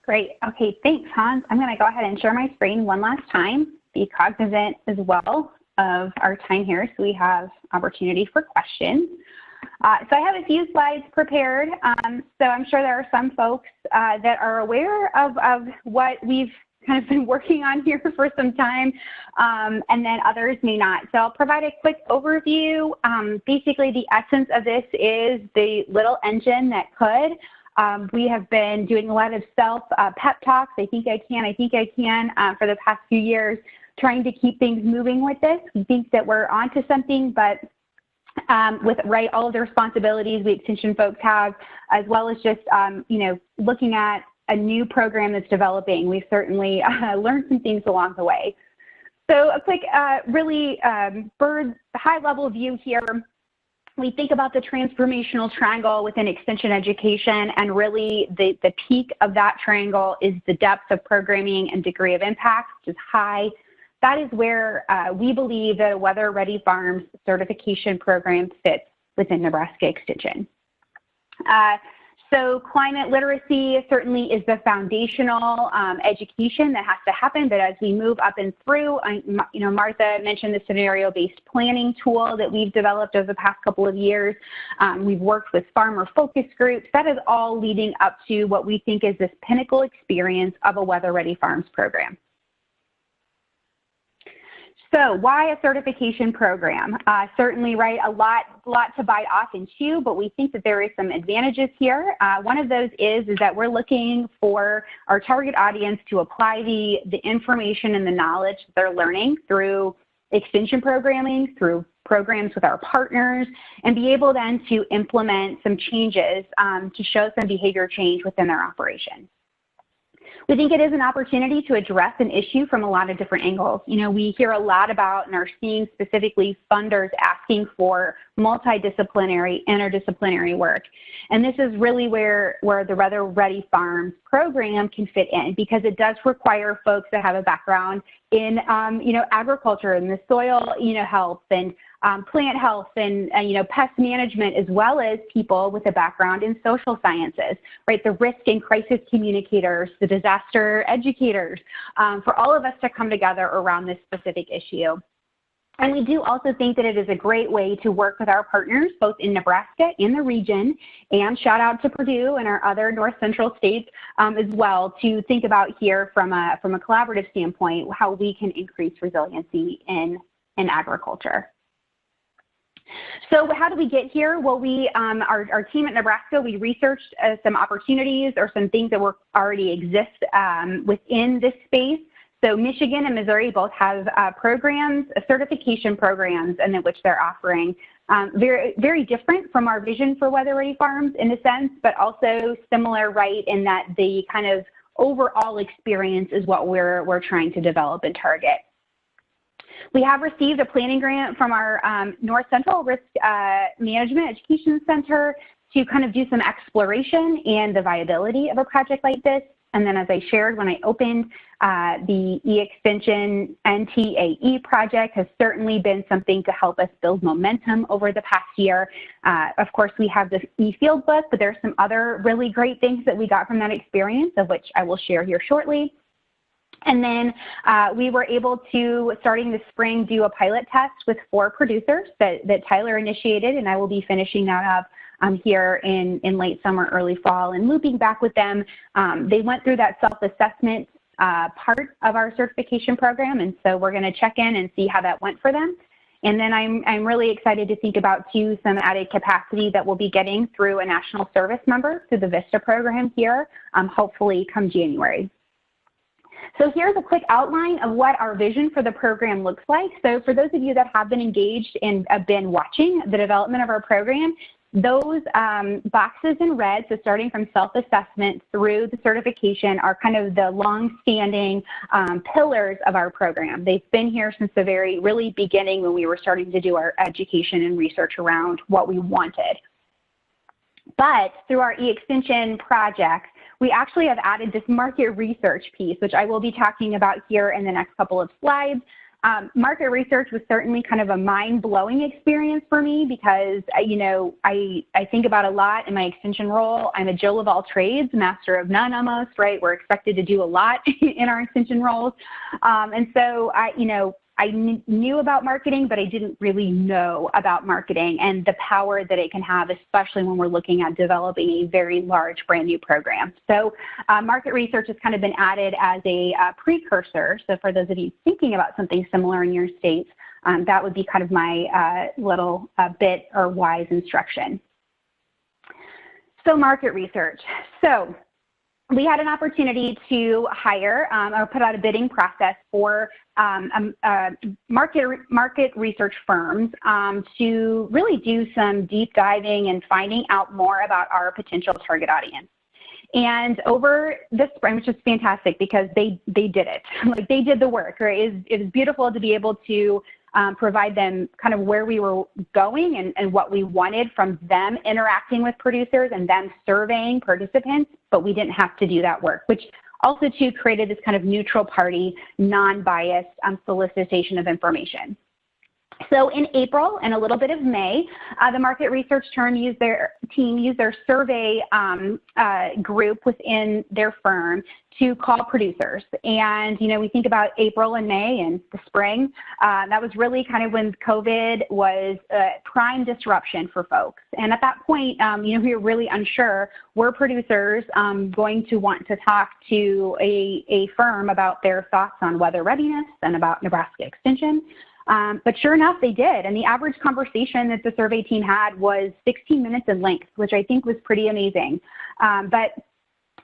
Great. Okay, thanks, Hans. I'm going to go ahead and share my screen one last time, be cognizant as well of our time here so we have opportunity for questions. So I have a few slides prepared. So I'm sure there are some folks that are aware of what we've kind of been working on here for some time, and then others may not. So I'll provide a quick overview. Basically, the essence of this is the little engine that could. We have been doing a lot of self-pep talks. I think I can, for the past few years, trying to keep things moving with this. We think that we're onto something, but with all of the responsibilities we extension folks have, as well as just, looking at a new program that's developing, we've certainly learned some things along the way. So a quick, really bird high-level view here. We think about the transformational triangle within extension education, and really the peak of that triangle is the depth of programming and degree of impact, which is high. That is where we believe that a Weather Ready Farms certification program fits within Nebraska Extension. So climate literacy certainly is the foundational education that has to happen, but as we move up and through, Martha mentioned the scenario-based planning tool that we've developed over the past couple of years. We've worked with farmer focus groups. That is all leading up to what we think is this pinnacle experience of a Weather Ready Farms program. So why a certification program? Certainly, right, a lot to bite off and chew, but we think that there is some advantages here. One of those is that we're looking for our target audience to apply the information and the knowledge that they're learning through extension programming, through programs with our partners, and be able then to implement some changes to show some behavior change within their operation. We think it is an opportunity to address an issue from a lot of different angles. We hear a lot about and are seeing specifically funders asking for multidisciplinary, interdisciplinary work. And this is really where the Weather Ready Farms program can fit in, because it does require folks that have a background in, agriculture and the soil, health and plant health and pest management, as well as people with a background in social sciences, right? The risk and crisis communicators, the disaster educators, for all of us to come together around this specific issue. And we do also think that it is a great way to work with our partners, both in Nebraska, in the region, and shout out to Purdue and our other North Central states as well, to think about here from a collaborative standpoint, how we can increase resiliency in agriculture. So how do we get here? Well, our team at Nebraska, we researched some opportunities or some things that already exist within this space. So Michigan and Missouri both have programs, certification programs, and in which they're offering very, very different from our vision for Weather Ready Farms in a sense, but also similar, right, in that the kind of overall experience is what we're trying to develop and target. We have received a planning grant from our North Central Risk Management Education Center to kind of do some exploration and the viability of a project like this. And then, as I shared when I opened, the e-extension NTAE project has certainly been something to help us build momentum over the past year. Of course, we have this e-field book, but there's some other really great things that we got from that experience, of which I will share here shortly. And then we were able to, starting this spring, do a pilot test with 4 producers that Tyler initiated, and I will be finishing that up here in late summer, early fall, and looping back with them. They went through that self-assessment part of our certification program, and so we're going to check in and see how that went for them. And then I'm really excited to think about, too, some added capacity that we'll be getting through a national service member through the VISTA program here, hopefully come January. So here's a quick outline of what our vision for the program looks like. So for those of you that have been engaged and have been watching the development of our program, those boxes in red, so starting from self-assessment through the certification, are kind of the long-standing pillars of our program. They've been here since the really beginning when we were starting to do our education and research around what we wanted. But through our e-extension project, we actually have added this market research piece, which I will be talking about here in the next couple of slides. Market research was certainly kind of a mind-blowing experience for me because, you know, I think about a lot in my extension role. I'm a Jill of all trades, master of none almost, right? We're expected to do a lot in our extension roles. And so, I knew about marketing, but I didn't really know about marketing and the power that it can have, especially when we're looking at developing a very large brand new program. So market research has kind of been added as a precursor. So for those of you thinking about something similar in your states, that would be kind of my little bit or wise instruction. So market research. So we had an opportunity to hire or put out a bidding process for market research firms to really do some deep diving and finding out more about our potential target audience. And over the spring, which is fantastic because they did it, like they did the work, right? It was beautiful to be able to provide them kind of where we were going and what we wanted from them interacting with producers and them surveying participants, but we didn't have to do that work, which also too created this kind of neutral party, non-biased solicitation of information. So in April and a little bit of May, the market research team used their survey group within their firm to call producers. And, you know, we think about April and May and the spring. That was really kind of when COVID was prime disruption for folks. And at that point, we were really unsure, were producers going to want to talk to a firm about their thoughts on weather readiness and about Nebraska extension? But sure enough, they did. And the average conversation that the survey team had was 16 minutes in length, which I think was pretty amazing. But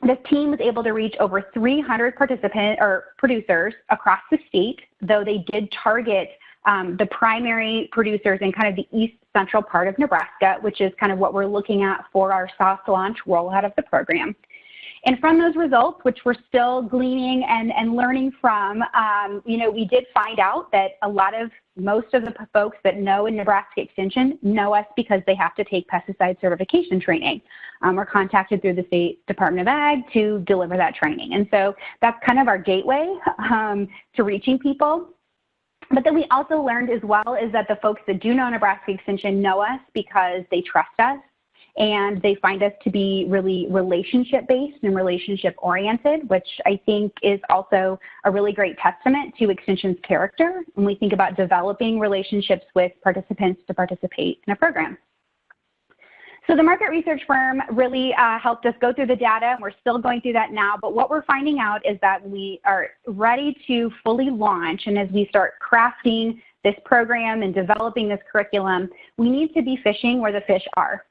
this team was able to reach over 300 producers across the state, though they did target the primary producers in kind of the east central part of Nebraska, which is kind of what we're looking at for our soft launch rollout of the program. And from those results, which we're still gleaning and learning from, we did find out that most of the folks that know in Nebraska Extension know us because they have to take pesticide certification training. We're contacted through the State Department of Ag to deliver that training. And so that's kind of our gateway to reaching people. But then we also learned as well is that the folks that do know Nebraska Extension know us because they trust us. And they find us to be really relationship-based and relationship-oriented, which I think is also a really great testament to Extension's character when we think about developing relationships with participants to participate in a program. So the market research firm really helped us go through the data. We're still going through that now, but what we're finding out is that we are ready to fully launch, and as we start crafting this program and developing this curriculum, we need to be fishing where the fish are.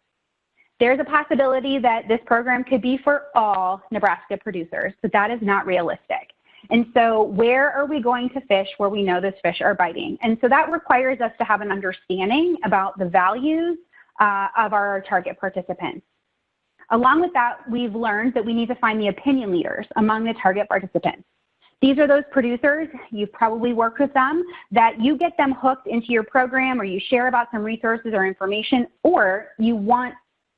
There's a possibility that this program could be for all Nebraska producers, but that is not realistic. And so where are we going to fish where we know those fish are biting? And so that requires us to have an understanding about the values of our target participants. Along with that, we've learned that we need to find the opinion leaders among the target participants. These are those producers, you've probably worked with them, that you get them hooked into your program, or you share about some resources or information, or you want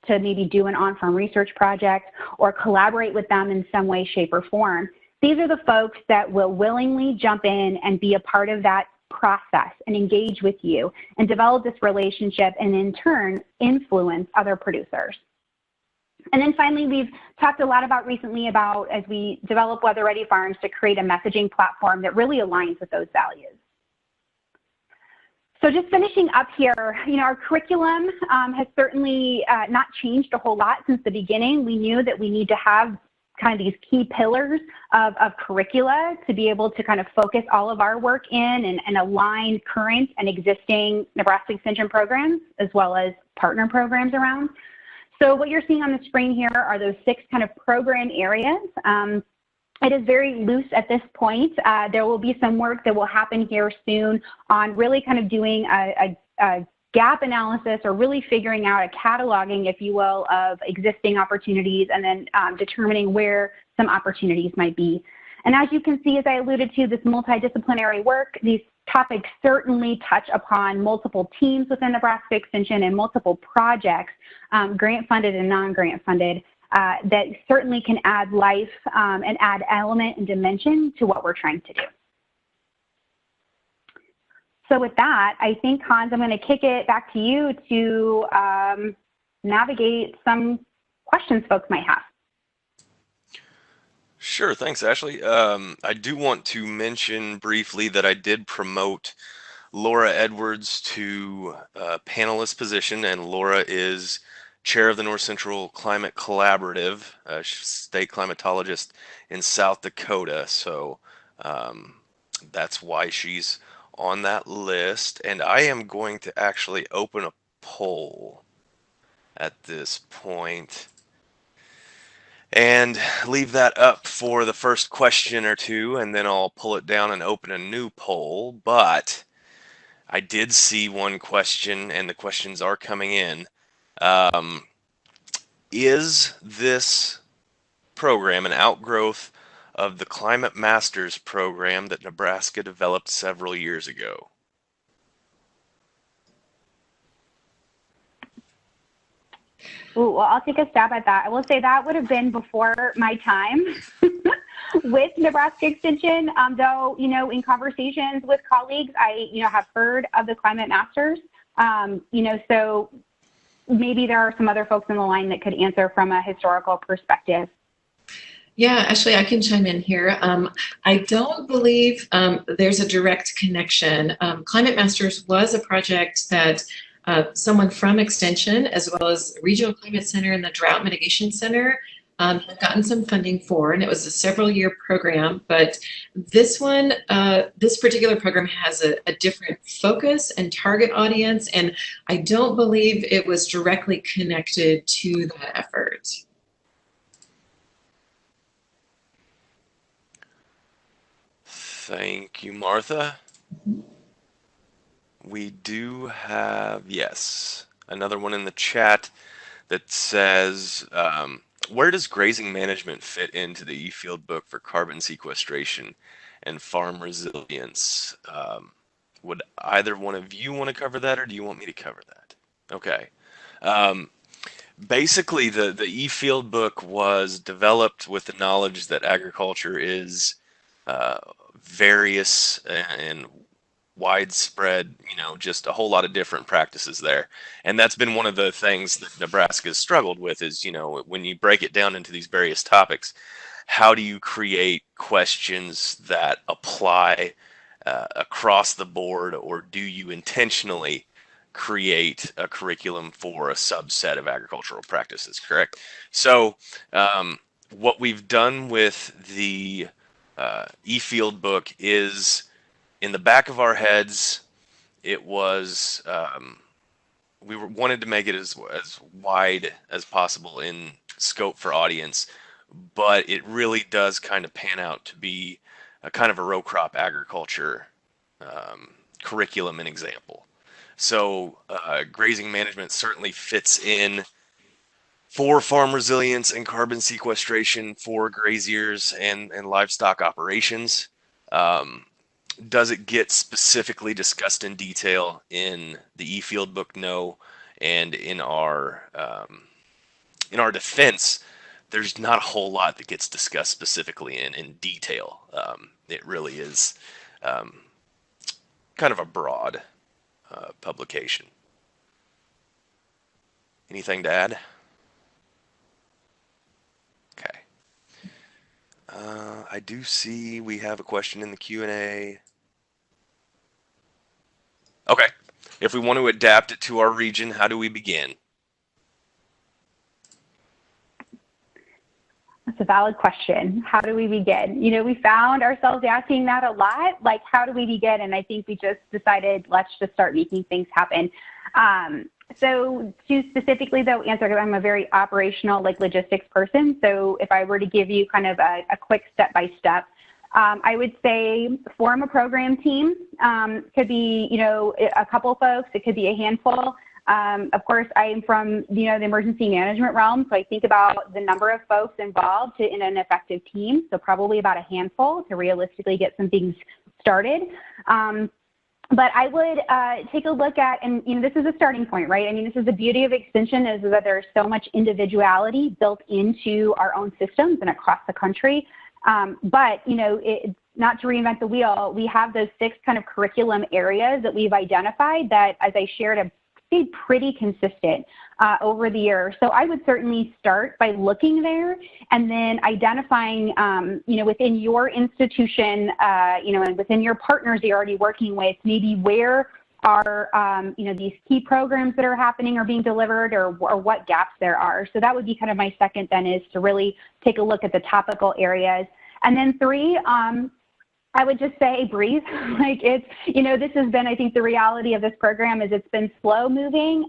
to maybe do an on-farm research project or collaborate with them in some way, shape, or form. These are the folks that will willingly jump in and be a part of that process and engage with you and develop this relationship, and in turn influence other producers. And then finally, we've talked a lot about recently about, as we develop Weather Ready Farms, to create a messaging platform that really aligns with those values. So just finishing up here, our curriculum has certainly not changed a whole lot since the beginning. We knew that we need to have kind of these key pillars of curricula to be able to kind of focus all of our work in and align current and existing Nebraska Extension programs, as well as partner programs around. So what you're seeing on the screen here are those 6 kind of program areas. It is very loose at this point. There will be some work that will happen here soon on really kind of doing a gap analysis, or really figuring out a cataloging, if you will, of existing opportunities, and then determining where some opportunities might be. And as you can see, as I alluded to, this multidisciplinary work, these topics certainly touch upon multiple teams within Nebraska Extension and multiple projects, grant funded and non-grant funded, that certainly can add life and add element and dimension to what we're trying to do. So with that, I think, Hans, I'm going to kick it back to you to navigate some questions folks might have. Sure, thanks, Ashley. I do want to mention briefly that I did promote Laura Edwards to a panelist position, and Laura is chair of the North Central Climate Collaborative, state climatologist in South Dakota. So that's why she's on that list. And I am going to actually open a poll at this point and leave that up for the first question or two, and then I'll pull it down and open a new poll. But I did see one question, and the questions are coming in. Is this program an outgrowth of the Climate Masters program that Nebraska developed several years ago? Ooh, well, I'll take a stab at that. I will say that would have been before my time with Nebraska Extension, though, in conversations with colleagues, I, have heard of the Climate Masters, so maybe there are some other folks in the line that could answer from a historical perspective. Yeah, actually, I can chime in here. I don't believe there's a direct connection. Climate Masters was a project that someone from Extension, as well as Regional Climate Center and the Drought Mitigation Center, had gotten some funding for, and it was a several-year program. But this one, this particular program has a different focus and target audience, and I don't believe it was directly connected to that effort. Thank you, Martha. We do have, yes, another one in the chat that says, where does grazing management fit into the e-field book for carbon sequestration and farm resilience? Would either one of you want to cover that, or do you want me to cover that? Okay. Basically, the e-field book was developed with the knowledge that agriculture is various and widespread, just a whole lot of different practices there. And that's been one of the things that Nebraska has struggled with is, when you break it down into these various topics, how do you create questions that apply across the board, or do you intentionally create a curriculum for a subset of agricultural practices, correct? So what we've done with the e-field book is, in the back of our heads, it was we wanted to make it as wide as possible in scope for audience, but it really does kind of pan out to be a kind of a row crop agriculture curriculum and example. So grazing management certainly fits in for farm resilience and carbon sequestration for graziers and livestock operations. Does it get specifically discussed in detail in the e-field book? No. And in our defense, there's not a whole lot that gets discussed specifically in detail. It really is kind of a broad publication. Anything to add? Okay. I do see we have a question in the Q&A. Okay. If we want to adapt it to our region, how do we begin? That's a valid question. How do we begin? You know, we found ourselves asking that a lot, like, how do we begin? And I think we just decided, let's just start making things happen. So to specifically, though, answer, I'm a very operational, like, logistics person. So if I were to give you kind of a quick step-by-step, I would say form a program team. Could be, you know, a couple folks. It could be a handful. Of course, I am from, you know, the emergency management realm, so I think about the number of folks involved in an effective team, so probably about a handful to realistically get some things started. But I would take a look at, and you know, this is a starting point, right? I mean, this is the beauty of Extension, is that there's so much individuality built into our own systems and across the country. But, you know, not to reinvent the wheel, we have those 6 kind of curriculum areas that we've identified that, as I shared, have stayed pretty consistent over the years. So I would certainly start by looking there and then identifying, you know, within your institution, you know, and within your partners that you're already working with, maybe where are, you know, these key programs that are happening or being delivered, or what gaps there are. So that would be kind of my second then, is to really take a look at the topical areas. And then 3, I would just say breathe. Like, it's, you know, this has been, I think the reality of this program is it's been slow moving,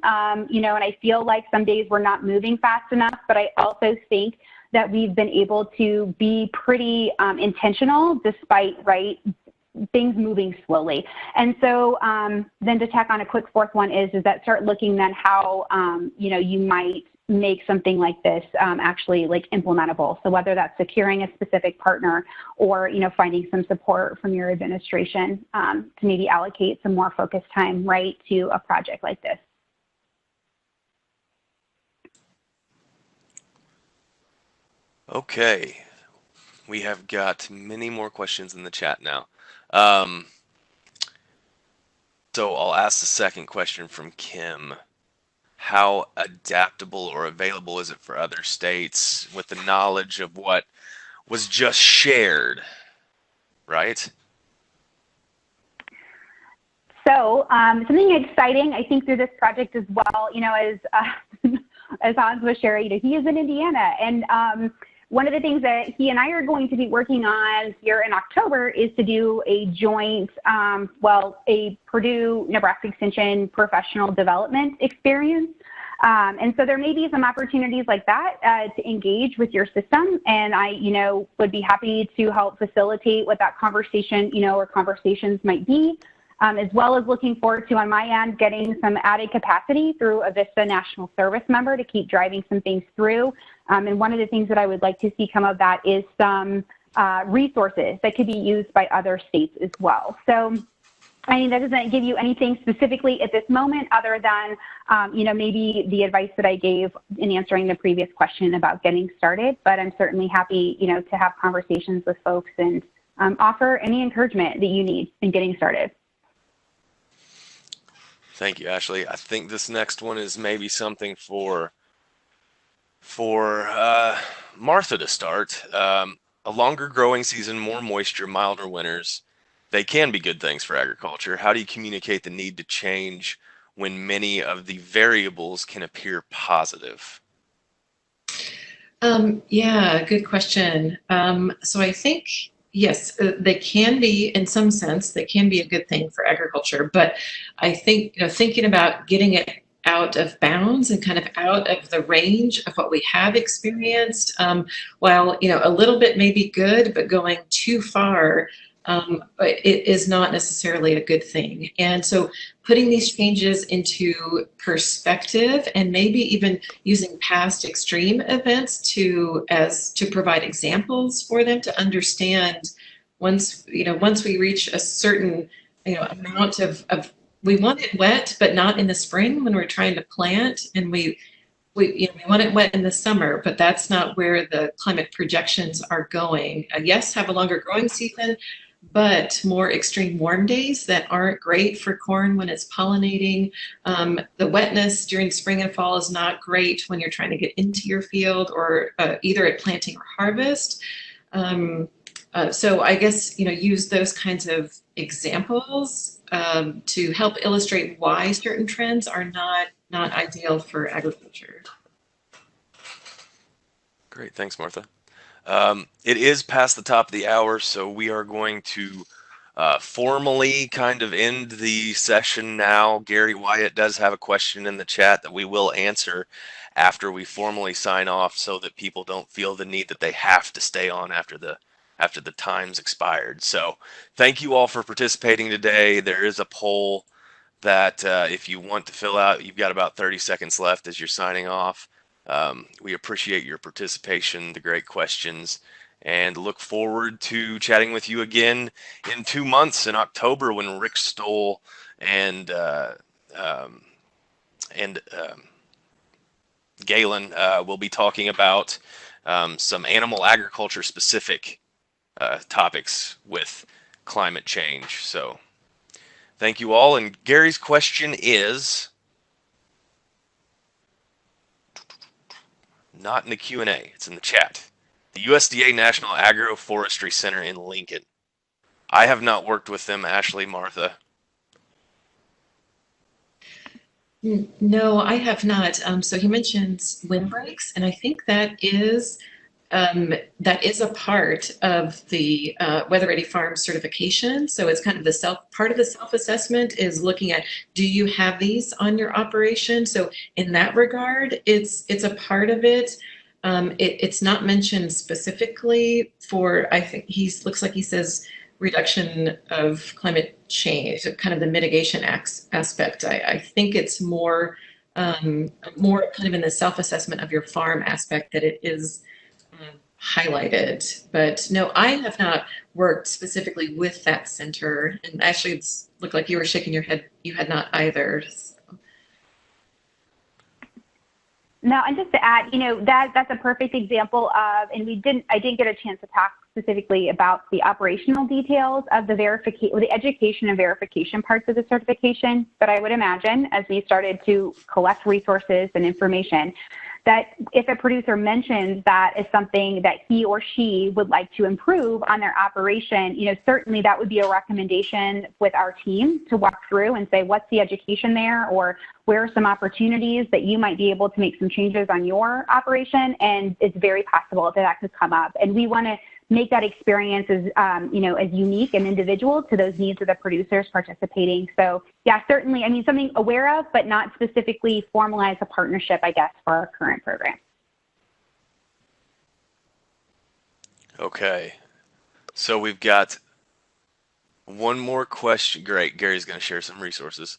you know, and I feel like some days we're not moving fast enough, but I also think that we've been able to be pretty intentional despite, right, things moving slowly. And so then to tack on a quick fourth one is that start looking then how, you know, you might make something like this actually like implementable. So whether that's securing a specific partner or, you know, finding some support from your administration to maybe allocate some more focused time, right, to a project like this. Okay. We have got many more questions in the chat now. So I'll ask the second question from Kim. How adaptable or available is it for other states with the knowledge of what was just shared, right? So something exciting, I think, through this project as well, you know, as Hans was sharing, you know, he is in Indiana, and one of the things that he and I are going to be working on here in October is to do a joint, a Purdue-Nebraska Extension professional development experience. And so there may be some opportunities like that to engage with your system. And I, you know, would be happy to help facilitate what that conversation, you know, or conversations might be, as well as looking forward to, on my end, getting some added capacity through a VISTA National Service member to keep driving some things through. And one of the things that I would like to see come of that is some resources that could be used by other states as well. So I mean, that doesn't give you anything specifically at this moment other than, you know, maybe the advice that I gave in answering the previous question about getting started. But I'm certainly happy, you know, to have conversations with folks and offer any encouragement that you need in getting started. Thank you, Ashley. I think this next one is maybe something for Martha to start. A longer growing season, more moisture, milder winters, they can be good things for agriculture. How do you communicate the need to change when many of the variables can appear positive? Yeah, good question. So I think, yes, they can be, in some sense, they can be a good thing for agriculture. But I think, you know, thinking about getting it out of bounds and kind of out of the range of what we have experienced, while, you know, a little bit may be good, but going too far, it is not necessarily a good thing. And so putting these changes into perspective and maybe even using past extreme events to provide examples for them to understand once we reach a certain amount of we want it wet, but not in the spring when we're trying to plant, and we want it wet in the summer, but that's not where the climate projections are going. Yes, have a longer growing season, but more extreme warm days that aren't great for corn when it's pollinating. The wetness during spring and fall is not great when you're trying to get into your field or either at planting or harvest. So I guess, use those kinds of examples to help illustrate why certain trends are not ideal for agriculture. Great, thanks, Martha. It is past the top of the hour, so we are going to formally kind of end the session now. Gary Wyatt does have a question in the chat that we will answer after we formally sign off, so that people don't feel the need that they have to stay on after the time's expired. So thank you all for participating today. There is a poll that if you want to fill out, you've got about 30 seconds left as you're signing off. We appreciate your participation, the great questions, and look forward to chatting with you again in 2 months in October, when Rick Stoll and Galen will be talking about some animal agriculture specific topics with climate change. So thank you all. And Gary's question is not in the Q&A, it's in the chat. The USDA National Agroforestry Center in Lincoln. I have not worked with them, Ashley, Martha. No, I have not. So he mentions windbreaks, and I think that is a part of the Weather Ready Farm certification. So it's kind of part of the self-assessment is looking at, do you have these on your operation? So in that regard, it's a part of it. It's not mentioned specifically for, I think looks like he says reduction of climate change, so kind of the mitigation aspect. I think it's more kind of in the self-assessment of your farm aspect that it is highlighted. But no, I have not worked specifically with that center. And actually, it's looked like you were shaking your head. You had not either. So. No, and just to add, that's a perfect example of, and I didn't get a chance to talk specifically about the operational details of the the education and verification parts of the certification. But I would imagine, as we started to collect resources and information, that if a producer mentions that is something that he or she would like to improve on their operation, certainly that would be a recommendation with our team to walk through and say, what's the education there, or where are some opportunities that you might be able to make some changes on your operation? And it's very possible that could come up. And we want to make that experience as, as unique and individual to those needs of the producers participating. So yeah, certainly, something aware of, but not specifically formalize a partnership, I guess, for our current program. Okay. So we've got one more question. Great. Gary's going to share some resources.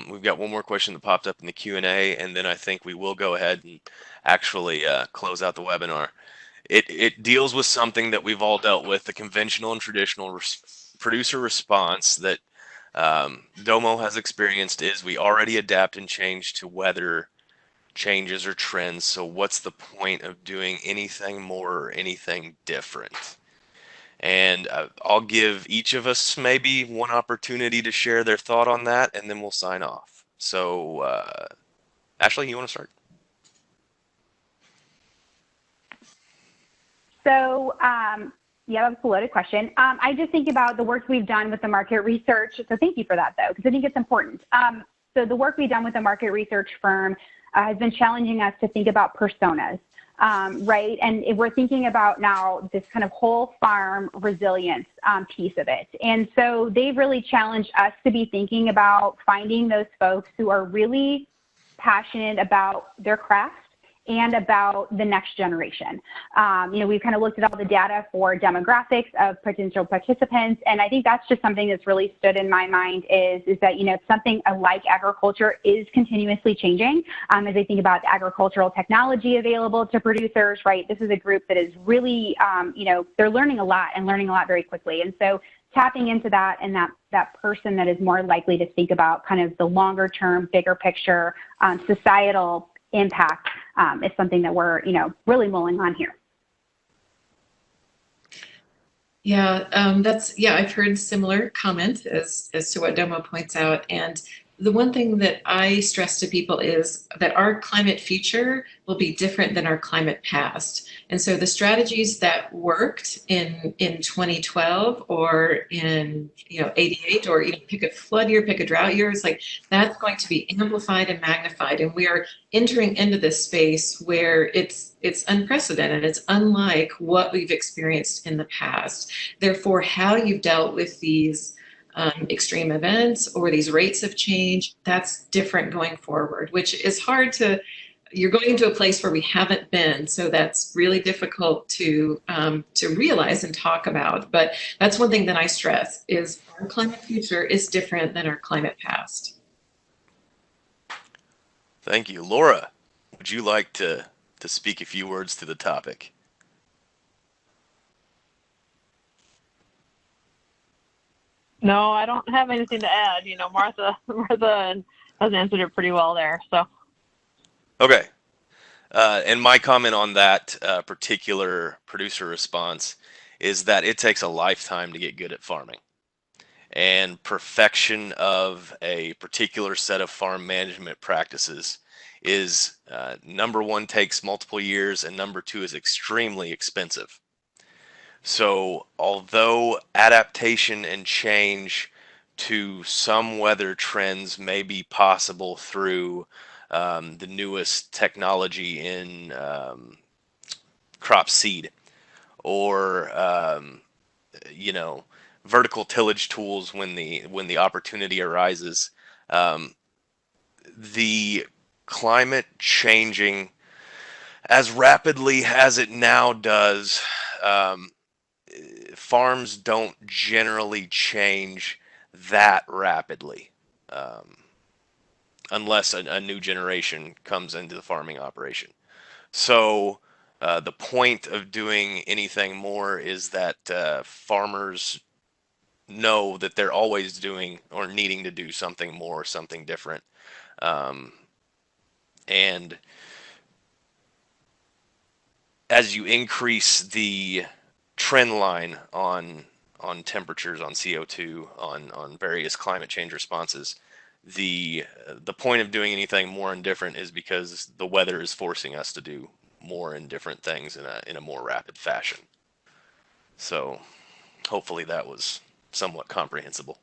We've got one more question that popped up in the Q&A, and then I think we will go ahead and actually close out the webinar. It deals with something that we've all dealt with, the conventional and traditional producer response that Domo has experienced is we already adapt and change to weather changes or trends. So what's the point of doing anything more or anything different? And I'll give each of us maybe one opportunity to share their thought on that, and then we'll sign off. So Ashley, you want to start? So, yeah, that's a loaded question. I just think about the work we've done with the market research. So thank you for that, though, because I think it's important. So the work we've done with the market research firm has been challenging us to think about personas, right? And if we're thinking about now this kind of whole farm resilience piece of it. And so they've really challenged us to be thinking about finding those folks who are really passionate about their craft and about the next generation. We've kind of looked at all the data for demographics of potential participants, and I think that's just something that's really stood in my mind is that, something like agriculture is continuously changing. As I think about the agricultural technology available to producers, right, this is a group that is really, they're learning a lot and learning a lot very quickly. And so tapping into that and that person that is more likely to think about kind of the longer term, bigger picture, societal impact is something that we're, really mulling on here. Yeah, I've heard similar comment as to what Domo points out. And the one thing that I stress to people is that our climate future will be different than our climate past. And so the strategies that worked in 2012 or in 88, or pick a flood year, pick a drought year, it's like that's going to be amplified and magnified. And we are entering into this space where it's unprecedented. It's unlike what we've experienced in the past. Therefore, how you've dealt with these extreme events or these rates of change, that's different going forward, which is hard to, you're going into a place where we haven't been, so that's really difficult to realize and talk about. But that's one thing that I stress is our climate future is different than our climate past. Thank you. Laura, would you like to speak a few words to the topic? No, I don't have anything to add. Martha has answered it pretty well there. So. Okay. And my comment on that particular producer response is that it takes a lifetime to get good at farming. And perfection of a particular set of farm management practices is, number one, takes multiple years, and number two, is extremely expensive. So although adaptation and change to some weather trends may be possible through the newest technology in crop seed or vertical tillage tools when the opportunity arises, the climate changing as rapidly as it now does, farms don't generally change that rapidly unless a new generation comes into the farming operation. So the point of doing anything more is that farmers know that they're always doing or needing to do something more, something different. And as you increase the trend line on temperatures, on CO2, on various climate change responses, the point of doing anything more and different is because the weather is forcing us to do more and different things in a more rapid fashion. So hopefully that was somewhat comprehensible.